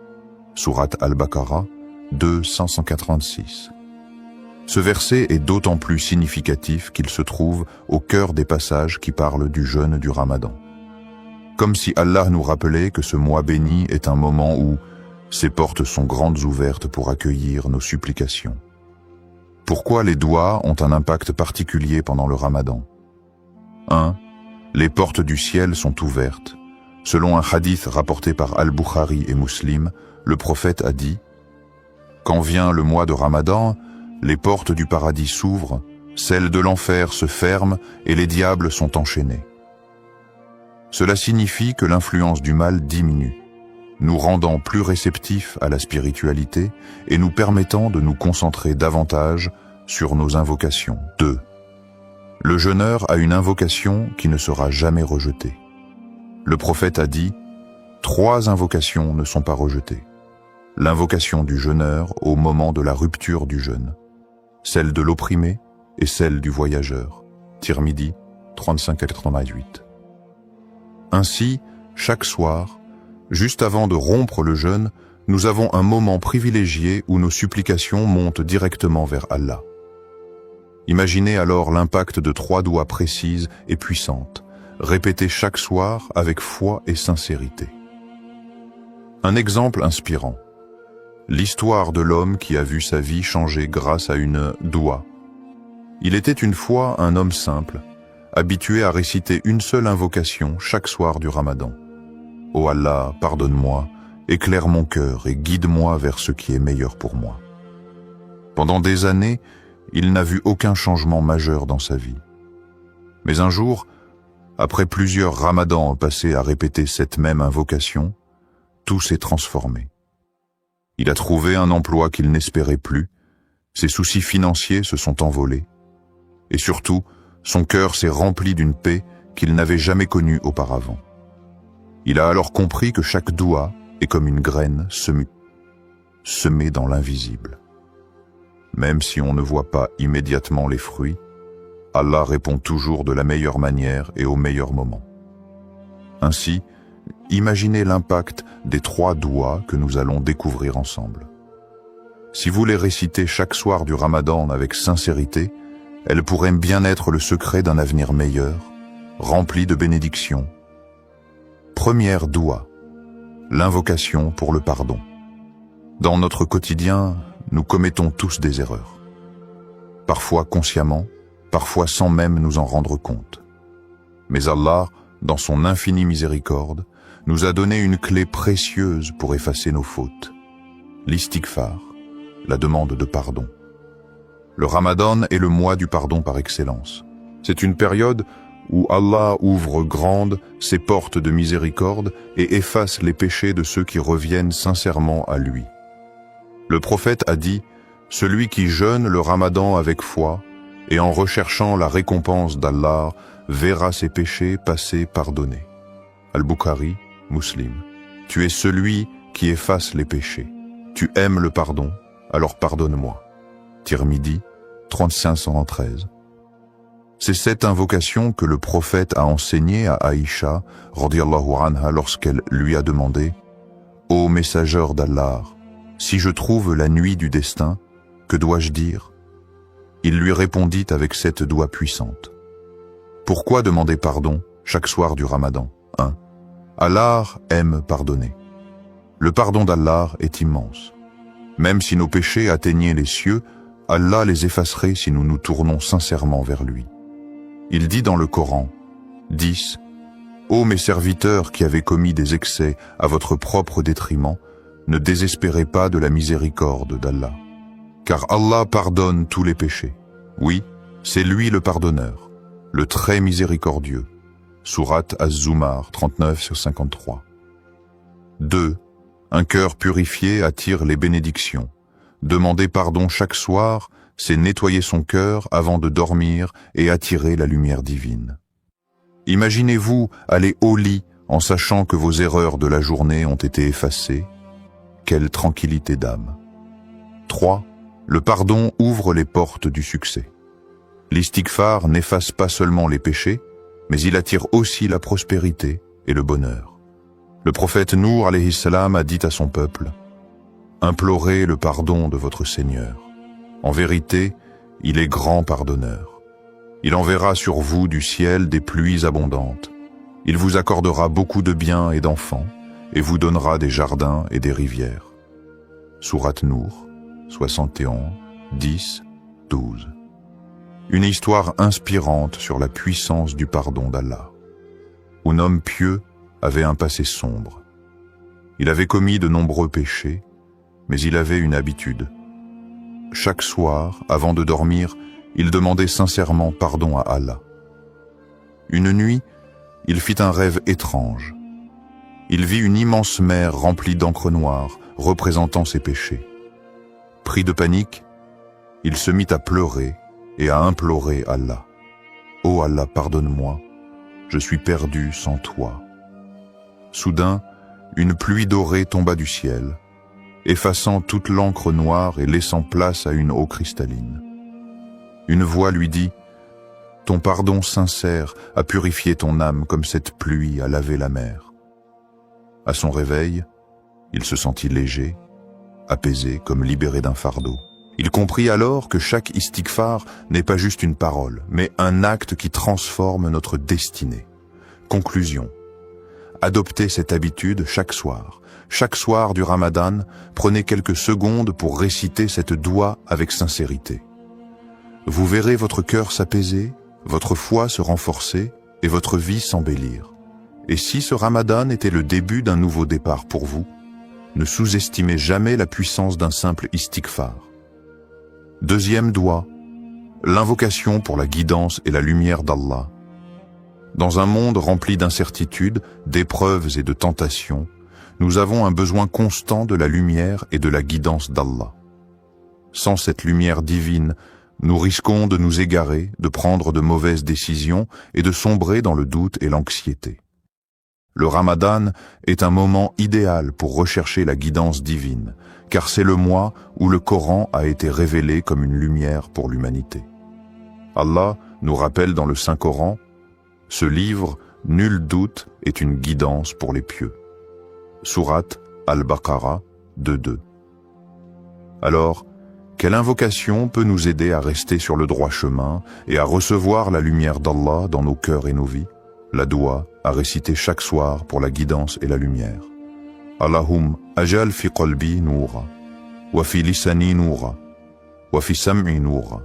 Sourate Al-Baqarah 2:186. Ce verset est d'autant plus significatif qu'il se trouve au cœur des passages qui parlent du jeûne du Ramadan. Comme si Allah nous rappelait que ce mois béni est un moment où ses portes sont grandes ouvertes pour accueillir nos supplications. Pourquoi les doigts ont un impact particulier pendant le Ramadan? 1. Les portes du ciel sont ouvertes. Selon un hadith rapporté par Al-Bukhari et Muslim, le prophète a dit « Quand vient le mois de Ramadan, les portes du paradis s'ouvrent, celles de l'enfer se ferment et les diables sont enchaînés. » Cela signifie que l'influence du mal diminue, nous rendant plus réceptifs à la spiritualité et nous permettant de nous concentrer davantage sur nos invocations. 2. Le jeûneur a une invocation qui ne sera jamais rejetée. Le prophète a dit « 3 invocations ne sont pas rejetées. L'invocation du jeûneur au moment de la rupture du jeûne, celle de l'opprimé et celle du voyageur. » Tirmidhi 35-88. Ainsi, chaque soir, juste avant de rompre le jeûne, nous avons un moment privilégié où nos supplications montent directement vers Allah. Imaginez alors l'impact de 3 doigts précises et puissantes, répétées chaque soir avec foi et sincérité. Un exemple inspirant. L'histoire de l'homme qui a vu sa vie changer grâce à une doua. Il était une fois un homme simple, habitué à réciter une seule invocation chaque soir du Ramadan. « Ô Allah, pardonne-moi, éclaire mon cœur et guide-moi vers ce qui est meilleur pour moi. » Pendant des années, il n'a vu aucun changement majeur dans sa vie. Mais un jour, après plusieurs ramadans passés à répéter cette même invocation, tout s'est transformé. Il a trouvé un emploi qu'il n'espérait plus, ses soucis financiers se sont envolés, et surtout, son cœur s'est rempli d'une paix qu'il n'avait jamais connue auparavant. Il a alors compris que chaque doua est comme une graine semée dans l'invisible. Même si on ne voit pas immédiatement les fruits, Allah répond toujours de la meilleure manière et au meilleur moment. Ainsi, imaginez l'impact des 3 douas que nous allons découvrir ensemble. Si vous les récitez chaque soir du Ramadan avec sincérité, elles pourraient bien être le secret d'un avenir meilleur, rempli de bénédictions. Première doua, l'invocation pour le pardon. Dans notre quotidien, nous commettons tous des erreurs. Parfois consciemment, parfois sans même nous en rendre compte. Mais Allah, dans son infinie miséricorde, nous a donné une clé précieuse pour effacer nos fautes. L'istighfar, la demande de pardon. Le Ramadan est le mois du pardon par excellence. C'est une période où Allah ouvre grandes ses portes de miséricorde et efface les péchés de ceux qui reviennent sincèrement à lui. Le prophète a dit « Celui qui jeûne le Ramadan avec foi et en recherchant la récompense d'Allah verra ses péchés passés pardonnés. » Al-Bukhari, Muslim. Tu es celui qui efface les péchés. Tu aimes le pardon, alors pardonne-moi. Tirmidhi 3513. C'est cette invocation que le prophète a enseignée à Aïcha, radiyallahu anha, lorsqu'elle lui a demandé « Ô messageur d'Allah, si je trouve la nuit du destin, que dois-je dire ?» Il lui répondit avec cette doua puissante. Pourquoi demander pardon chaque soir du Ramadan? 1. Allah aime pardonner. Le pardon d'Allah est immense. Même si nos péchés atteignaient les cieux, Allah les effacerait si nous nous tournons sincèrement vers lui. Il dit dans le Coran, 10. Ô mes serviteurs qui avez commis des excès à votre propre détriment, ne désespérez pas de la miséricorde d'Allah. Car Allah pardonne tous les péchés. Oui, c'est lui le pardonneur, le très miséricordieux. Sourate Az-Zumar 39-53. 2. Un cœur purifié attire les bénédictions. Demander pardon chaque soir, c'est nettoyer son cœur avant de dormir et attirer la lumière divine. Imaginez-vous aller au lit en sachant que vos erreurs de la journée ont été effacées. Quelle tranquillité d'âme. 3. Le pardon ouvre les portes du succès. L'istighfar n'efface pas seulement les péchés, mais il attire aussi la prospérité et le bonheur. Le prophète Nour alayhi salam a dit à son peuple: « Implorez le pardon de votre Seigneur. En vérité, il est grand pardonneur. Il enverra sur vous du ciel des pluies abondantes. Il vous accordera beaucoup de biens et d'enfants, et vous donnera des jardins et des rivières. » Sourate Nour, 71, 10, 12. Une histoire inspirante sur la puissance du pardon d'Allah. Un homme pieux avait un passé sombre. Il avait commis de nombreux péchés, mais il avait une habitude. Chaque soir, avant de dormir, il demandait sincèrement pardon à Allah. Une nuit, il fit un rêve étrange. Il vit une immense mer remplie d'encre noire, représentant ses péchés. Pris de panique, il se mit à pleurer et à implorer Allah. « Ô Allah, pardonne-moi, je suis perdu sans toi. » Soudain, une pluie dorée tomba du ciel, effaçant toute l'encre noire et laissant place à une eau cristalline. Une voix lui dit: « Ton pardon sincère a purifié ton âme comme cette pluie a lavé la mer. » À son réveil, il se sentit léger, apaisé, comme libéré d'un fardeau. Il comprit alors que chaque istighfar n'est pas juste une parole, mais un acte qui transforme notre destinée. Conclusion. Adoptez cette habitude chaque soir. Chaque soir du Ramadan, prenez quelques secondes pour réciter cette doua avec sincérité. Vous verrez votre cœur s'apaiser, votre foi se renforcer et votre vie s'embellir. Et si ce Ramadan était le début d'un nouveau départ pour vous, ne sous-estimez jamais la puissance d'un simple istighfar. Deuxième doua, l'invocation pour la guidance et la lumière d'Allah. Dans un monde rempli d'incertitudes, d'épreuves et de tentations, nous avons un besoin constant de la lumière et de la guidance d'Allah. Sans cette lumière divine, nous risquons de nous égarer, de prendre de mauvaises décisions et de sombrer dans le doute et l'anxiété. Le Ramadan est un moment idéal pour rechercher la guidance divine, car c'est le mois où le Coran a été révélé comme une lumière pour l'humanité. Allah nous rappelle dans le Saint-Coran: « Ce livre, nul doute, est une guidance pour les pieux. » Sourate Al-Baqarah 2.2. Alors, quelle invocation peut nous aider à rester sur le droit chemin et à recevoir la lumière d'Allah dans nos cœurs et nos vies? La doua à réciter chaque soir pour la guidance et la lumière. Allahum ajal fi qalbi noura, wa fi lisani noura, wa fi sam'i noura,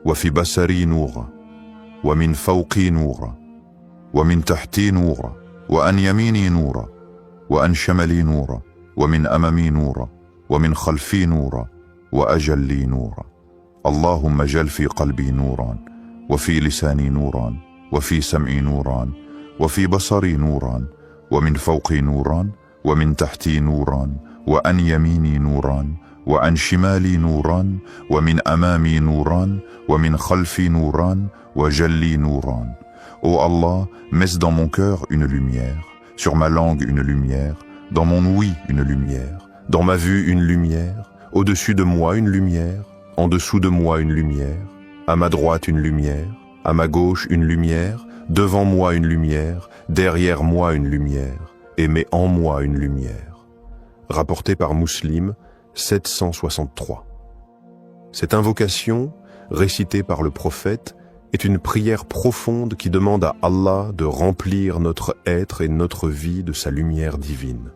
wa fi basari noura, wa min fawqi noura, wa min tahti noura, wa an yamini noura, wa an shamali noura, wa min amami noura, wa min khalfi noura, wa ajalli noura. Allahumma ajal fi qalbi nouran, wa fi lisani nouran, وفي سمعي نوران وفي بصري نوران ومن فوقي نوران ومن تحتي نوران وعن يميني نوران وعن شمالي نوران ومن أمامي نوران ومن خلفي نوران وجلي نوران. Ô Allah, mets dans mon cœur une lumière, sur ma langue une lumière, dans mon ouïe une lumière, dans ma vue une lumière, au-dessus de moi une lumière, en dessous de moi une lumière, à ma droite une lumière, à ma gauche une lumière, devant moi une lumière, derrière moi une lumière, et mets en moi une lumière. Rapporté par Muslim, 763. Cette invocation, récitée par le prophète, est une prière profonde qui demande à Allah de remplir notre être et notre vie de sa lumière divine.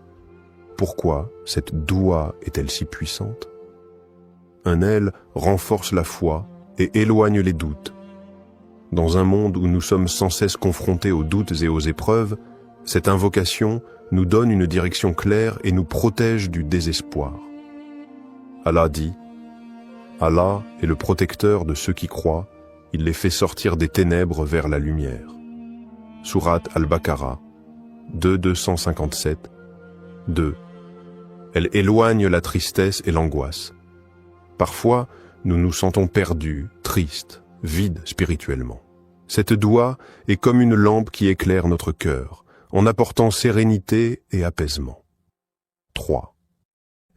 Pourquoi cette doua est-elle si puissante? Elle renforce la foi et éloigne les doutes. Dans un monde où nous sommes sans cesse confrontés aux doutes et aux épreuves, cette invocation nous donne une direction claire et nous protège du désespoir. Allah dit: « Allah est le protecteur de ceux qui croient, il les fait sortir des ténèbres vers la lumière. » Sourate Al-Baqarah 2.257 2. Elle éloigne la tristesse et l'angoisse. Parfois, nous nous sentons perdus, tristes, vide spirituellement. Cette doua est comme une lampe qui éclaire notre cœur, en apportant sérénité et apaisement. 3.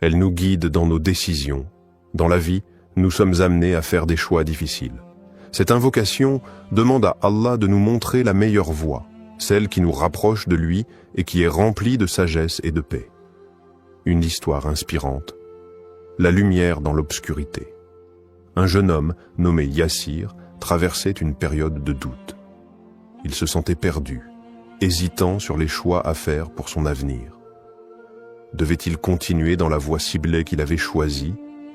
Elle nous guide dans nos décisions, dans la vie, Nous sommes amenés à faire des choix difficiles. Cette invocation demande à Allah de nous montrer la meilleure voie, celle qui nous rapproche de lui et qui est remplie de sagesse et de paix. Une histoire inspirante. La lumière dans l'obscurité. Un jeune homme nommé Yassir traversait une période de doute. Il se sentait perdu, hésitant sur les choix à faire pour son avenir. Devait-il continuer dans la voie ciblée qu'il avait choisie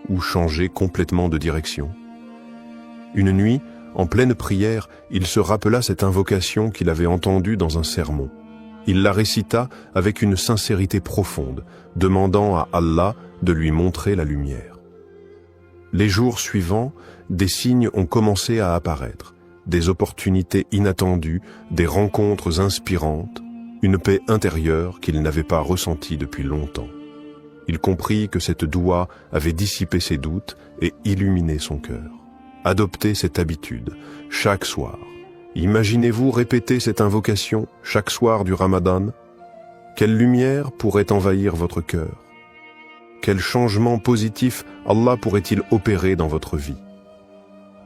ou changer complètement de direction? Une nuit, en pleine prière, il se rappela cette invocation qu'il avait entendue dans un sermon. Il la récita avec une sincérité profonde, demandant à Allah de lui montrer la lumière. Les jours suivants, des signes ont commencé à apparaître, des opportunités inattendues, des rencontres inspirantes, une paix intérieure qu'il n'avait pas ressentie depuis longtemps. Il comprit que cette doua avait dissipé ses doutes et illuminé son cœur. Adoptez cette habitude, chaque soir. Imaginez-vous répéter cette invocation chaque soir du Ramadan. Quelle lumière pourrait envahir votre cœur? Quel changement positif Allah pourrait-il opérer dans votre vie?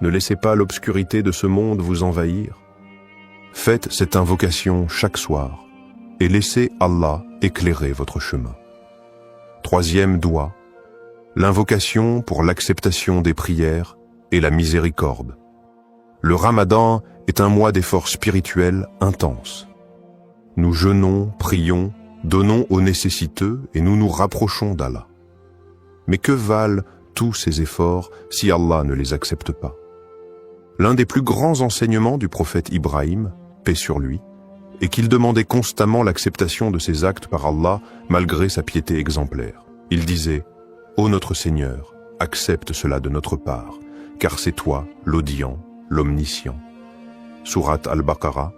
Ne laissez pas l'obscurité de ce monde vous envahir. Faites cette invocation chaque soir et laissez Allah éclairer votre chemin. Troisième doua, l'invocation pour l'acceptation des prières et la miséricorde. Le Ramadan est un mois d'efforts spirituels intenses. Nous jeûnons, prions, donnons aux nécessiteux et nous nous rapprochons d'Allah. Mais que valent tous ces efforts si Allah ne les accepte pas? L'un des plus grands enseignements du prophète Ibrahim, paix sur lui, est qu'il demandait constamment l'acceptation de ses actes par Allah malgré sa piété exemplaire. Il disait « Ô notre Seigneur, accepte cela de notre part, car c'est toi l'audient, l'omniscient. » Sourate Al-Baqarah,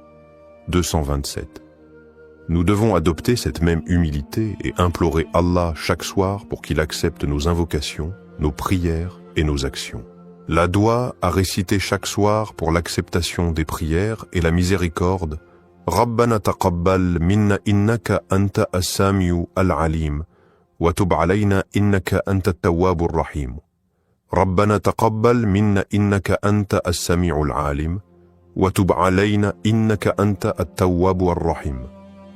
227. Nous devons adopter cette même humilité et implorer Allah chaque soir pour qu'il accepte nos invocations, nos prières et nos actions. La doua à réciter chaque soir pour l'acceptation des prières et la miséricorde. Rabbana taqabbal minna innaka anta as-sami'u al-alim wa tub alayna innaka anta at-tawwabur rahim. Rabbana taqabbal minna innaka anta as-sami'u al-alim wa tub alayna innaka anta at-tawwabur rahim.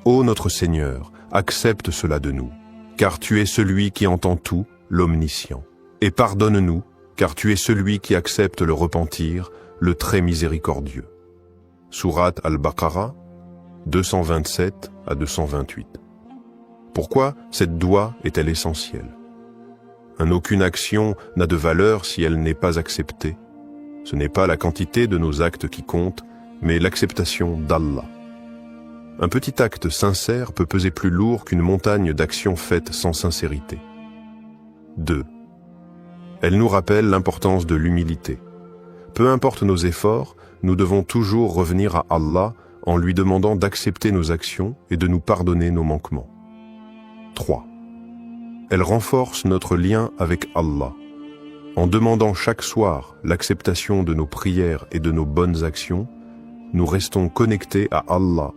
Ô notre Seigneur, accepte cela de nous, car tu es celui qui entend tout, l'omniscient. Et pardonne-nous, car tu es celui qui accepte le repentir, le très miséricordieux. Sourate Al-Baqarah, 227 à 228. Pourquoi cette doua est-elle essentielle? Aucune action n'a de valeur si elle n'est pas acceptée. Ce n'est pas la quantité de nos actes qui compte, mais l'acceptation d'Allah. Un petit acte sincère peut peser plus lourd qu'une montagne d'actions faites sans sincérité. 2. Elle nous rappelle l'importance de l'humilité. Peu importe nos efforts, nous devons toujours revenir à Allah en lui demandant d'accepter nos actions et de nous pardonner nos manquements. 3. Elle renforce notre lien avec Allah. En demandant chaque soir l'acceptation de nos prières et de nos bonnes actions, nous restons connectés à Allah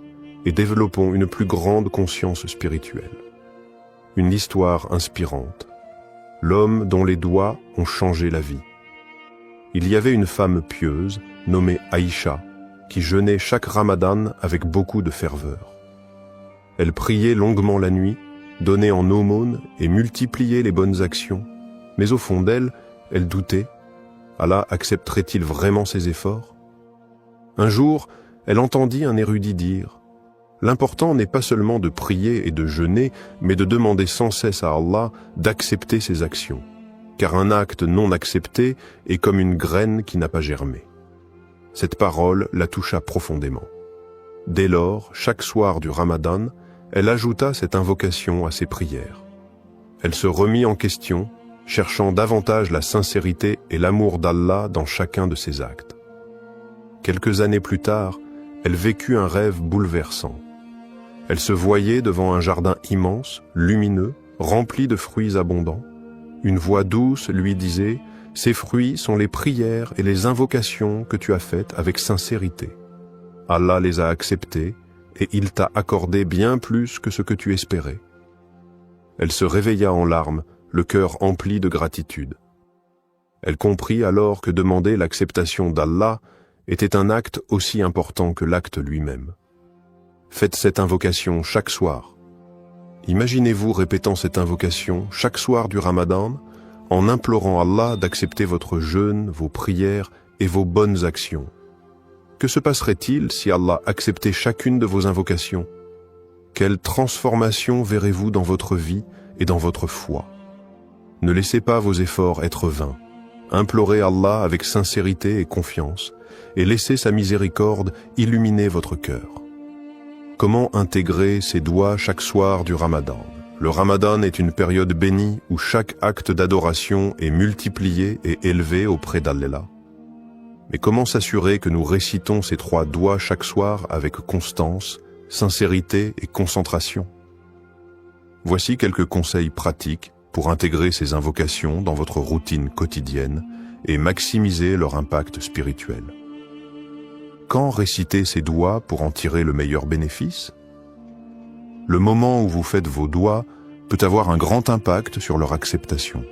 et développons une plus grande conscience spirituelle. Une histoire inspirante. L'homme dont les doigts ont changé la vie. Il y avait une femme pieuse, nommée Aïcha, qui jeûnait chaque Ramadan avec beaucoup de ferveur. Elle priait longuement la nuit, donnait en aumône et multipliait les bonnes actions, mais au fond d'elle, elle doutait. Allah accepterait-il vraiment ses efforts? Un jour, elle entendit un érudit dire « L'important n'est pas seulement de prier et de jeûner, mais de demander sans cesse à Allah d'accepter ses actions, car un acte non accepté est comme une graine qui n'a pas germé. » Cette parole la toucha profondément. Dès lors, chaque soir du Ramadan, elle ajouta cette invocation à ses prières. Elle se remit en question, cherchant davantage la sincérité et l'amour d'Allah dans chacun de ses actes. Quelques années plus tard, elle vécut un rêve bouleversant. Elle se voyait devant un jardin immense, lumineux, rempli de fruits abondants. Une voix douce lui disait « Ces fruits sont les prières et les invocations que tu as faites avec sincérité. Allah les a acceptés et il t'a accordé bien plus que ce que tu espérais. » Elle se réveilla en larmes, le cœur empli de gratitude. Elle comprit alors que demander l'acceptation d'Allah était un acte aussi important que l'acte lui-même. Faites cette invocation chaque soir. Imaginez-vous répétant cette invocation chaque soir du Ramadan en implorant Allah d'accepter votre jeûne, vos prières et vos bonnes actions. Que se passerait-il si Allah acceptait chacune de vos invocations? Quelle transformation verrez-vous dans votre vie et dans votre foi? Ne laissez pas vos efforts être vains. Implorez Allah avec sincérité et confiance, et laissez sa miséricorde illuminer votre cœur. Comment intégrer ces doigts chaque soir du Ramadan? Le Ramadan est une période bénie où chaque acte d'adoration est multiplié et élevé auprès d'Allah. Mais comment s'assurer que nous récitons ces 3 doigts chaque soir avec constance, sincérité et concentration? Voici quelques conseils pratiques pour intégrer ces invocations dans votre routine quotidienne et maximiser leur impact spirituel. Quand réciter ces doigts pour en tirer le meilleur bénéfice? Le moment où vous faites vos doigts peut avoir un grand impact sur leur acceptation.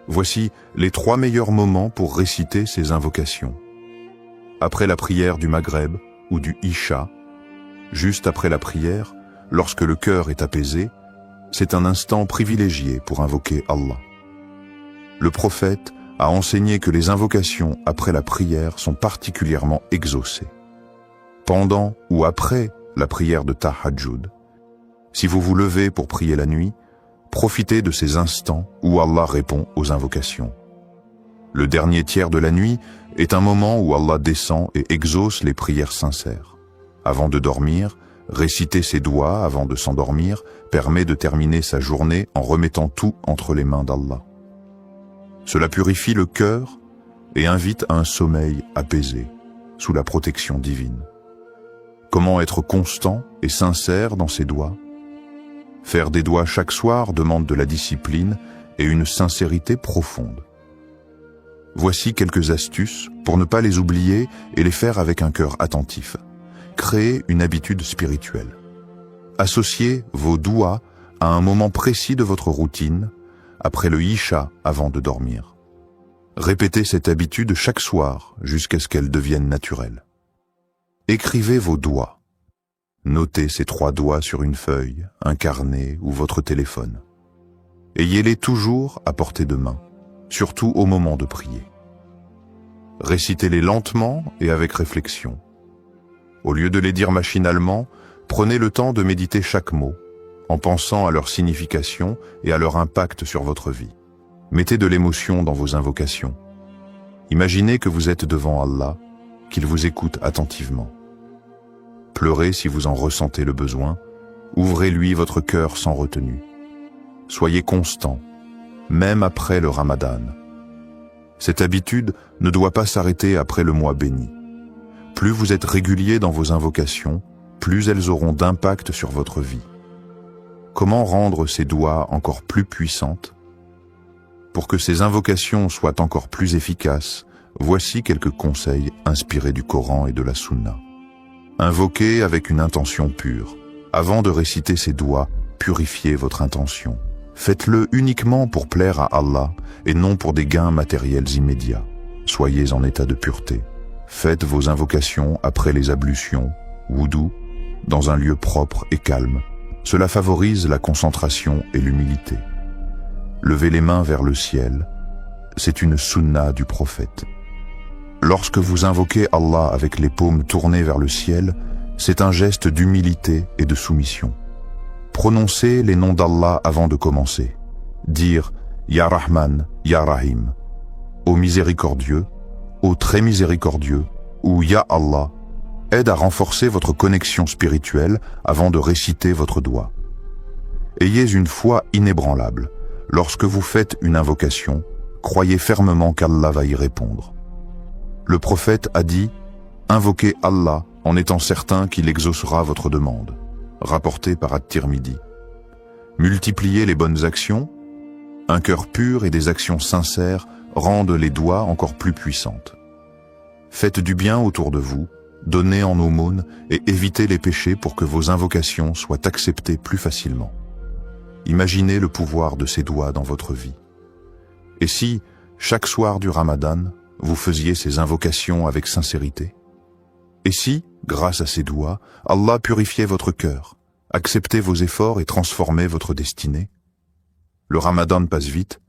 Voici les 3 meilleurs moments pour réciter ces invocations. Après la prière du Maghreb ou du Isha, juste après la prière, lorsque le cœur est apaisé, c'est un instant privilégié pour invoquer Allah. Le prophète a enseigné que les invocations après la prière sont particulièrement exaucées. Pendant ou après la prière de Tahajjud, si vous vous levez pour prier la nuit, profitez de ces instants où Allah répond aux invocations. Le dernier tiers de la nuit est un moment où Allah descend et exauce les prières sincères. Avant de dormir, réciter ses doigts avant de s'endormir permet de terminer sa journée en remettant tout entre les mains d'Allah. Cela purifie le cœur et invite à un sommeil apaisé, sous la protection divine. Comment être constant et sincère dans ses doigts? Faire des doigts chaque soir demande de la discipline et une sincérité profonde. Voici quelques astuces pour ne pas les oublier et les faire avec un cœur attentif. Créez une habitude spirituelle. Associez vos doigts à un moment précis de votre routine, après le Isha avant de dormir. Répétez cette habitude chaque soir jusqu'à ce qu'elle devienne naturelle. Écrivez vos doigts. Notez ces 3 doigts sur une feuille, un carnet ou votre téléphone. Ayez-les toujours à portée de main, surtout au moment de prier. Récitez-les lentement et avec réflexion. Au lieu de les dire machinalement, prenez le temps de méditer chaque mot, en pensant à leur signification et à leur impact sur votre vie. Mettez de l'émotion dans vos invocations. Imaginez que vous êtes devant Allah, qu'il vous écoute attentivement. Pleurez si vous en ressentez le besoin, ouvrez-lui votre cœur sans retenue. Soyez constant, même après le Ramadan. Cette habitude ne doit pas s'arrêter après le mois béni. Plus vous êtes régulier dans vos invocations, plus elles auront d'impact sur votre vie. Comment rendre ces doigts encore plus puissantes? Pour que ces invocations soient encore plus efficaces, voici quelques conseils inspirés du Coran et de la Sunna. Invoquez avec une intention pure. Avant de réciter ces doigts, purifiez votre intention. Faites-le uniquement pour plaire à Allah et non pour des gains matériels immédiats. Soyez en état de pureté. Faites vos invocations après les ablutions, wudu, dans un lieu propre et calme. Cela favorise la concentration et l'humilité. Levez les mains vers le ciel, c'est une sunna du prophète. Lorsque vous invoquez Allah avec les paumes tournées vers le ciel, c'est un geste d'humilité et de soumission. Prononcez les noms d'Allah avant de commencer. Dire « Ya Rahman, Ya Rahim » ô miséricordieux, ô très miséricordieux, ou Ya Allah, aide à renforcer votre connexion spirituelle avant de réciter votre doigt. Ayez une foi inébranlable. Lorsque vous faites une invocation, croyez fermement qu'Allah va y répondre. Le prophète a dit « Invoquez Allah en étant certain qu'il exaucera votre demande », rapporté par At-Tirmidhi. Multipliez les bonnes actions. Un cœur pur et des actions sincères rendent les doigts encore plus puissantes. Faites du bien autour de vous, donnez en aumône et évitez les péchés pour que vos invocations soient acceptées plus facilement. Imaginez le pouvoir de ces doigts dans votre vie. Et si, chaque soir du Ramadan, vous faisiez ces invocations avec sincérité? Et si, grâce à ces doigts, Allah purifiait votre cœur, acceptait vos efforts et transformait votre destinée? Le Ramadan passe vite.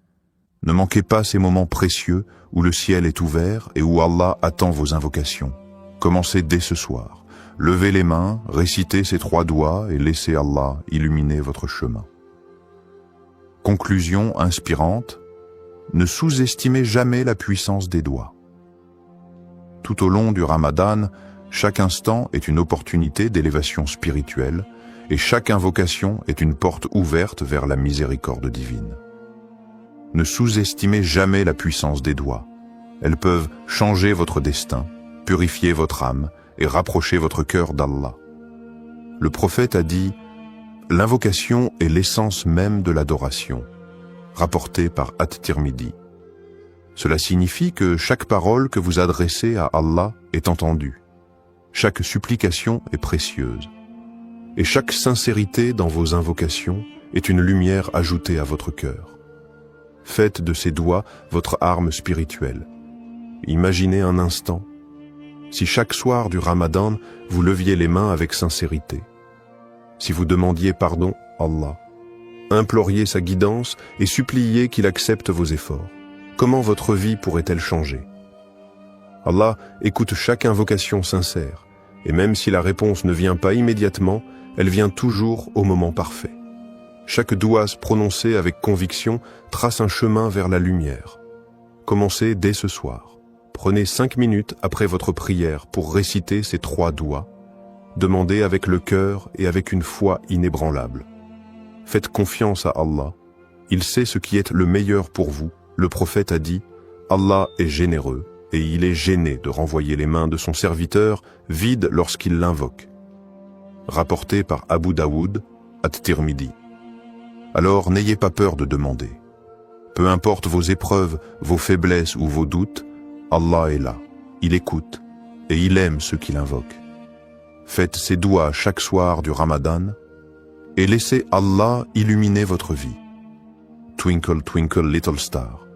Ne manquez pas ces moments précieux où le ciel est ouvert et où Allah attend vos invocations. Commencez dès ce soir. Levez les mains, récitez ces 3 doigts et laissez Allah illuminer votre chemin. Conclusion inspirante: ne sous-estimez jamais la puissance des doigts. Tout au long du Ramadan, chaque instant est une opportunité d'élévation spirituelle et chaque invocation est une porte ouverte vers la miséricorde divine. Ne sous-estimez jamais la puissance des doigts. Elles peuvent changer votre destin, purifier votre âme et rapprocher votre cœur d'Allah. Le prophète a dit « L'invocation est l'essence même de l'adoration », rapporté par At-Tirmidhi. Cela signifie que chaque parole que vous adressez à Allah est entendue. Chaque supplication est précieuse. Et chaque sincérité dans vos invocations est une lumière ajoutée à votre cœur. Faites de ces doigts votre arme spirituelle. Imaginez un instant, si chaque soir du Ramadan, vous leviez les mains avec sincérité, si vous demandiez pardon à Allah, imploriez sa guidance et suppliez qu'il accepte vos efforts, comment votre vie pourrait-elle changer? Allah écoute chaque invocation sincère, et même si la réponse ne vient pas immédiatement, elle vient toujours au moment parfait. Chaque doigt prononcé avec conviction trace un chemin vers la lumière. Commencez dès ce soir. Prenez 5 minutes après votre prière pour réciter ces 3 doigts. Demandez avec le cœur et avec une foi inébranlable. Faites confiance à Allah. Il sait ce qui est le meilleur pour vous. Le prophète a dit « Allah est généreux et il est gêné de renvoyer les mains de son serviteur vides lorsqu'il l'invoque. » Rapporté par Abu Daoud, At-Tirmidhi. Alors n'ayez pas peur de demander. Peu importe vos épreuves, vos faiblesses ou vos doutes, Allah est là, il écoute et il aime ceux qui l'invoquent. Faites ces doigts chaque soir du Ramadan et laissez Allah illuminer votre vie. Twinkle, twinkle, little star.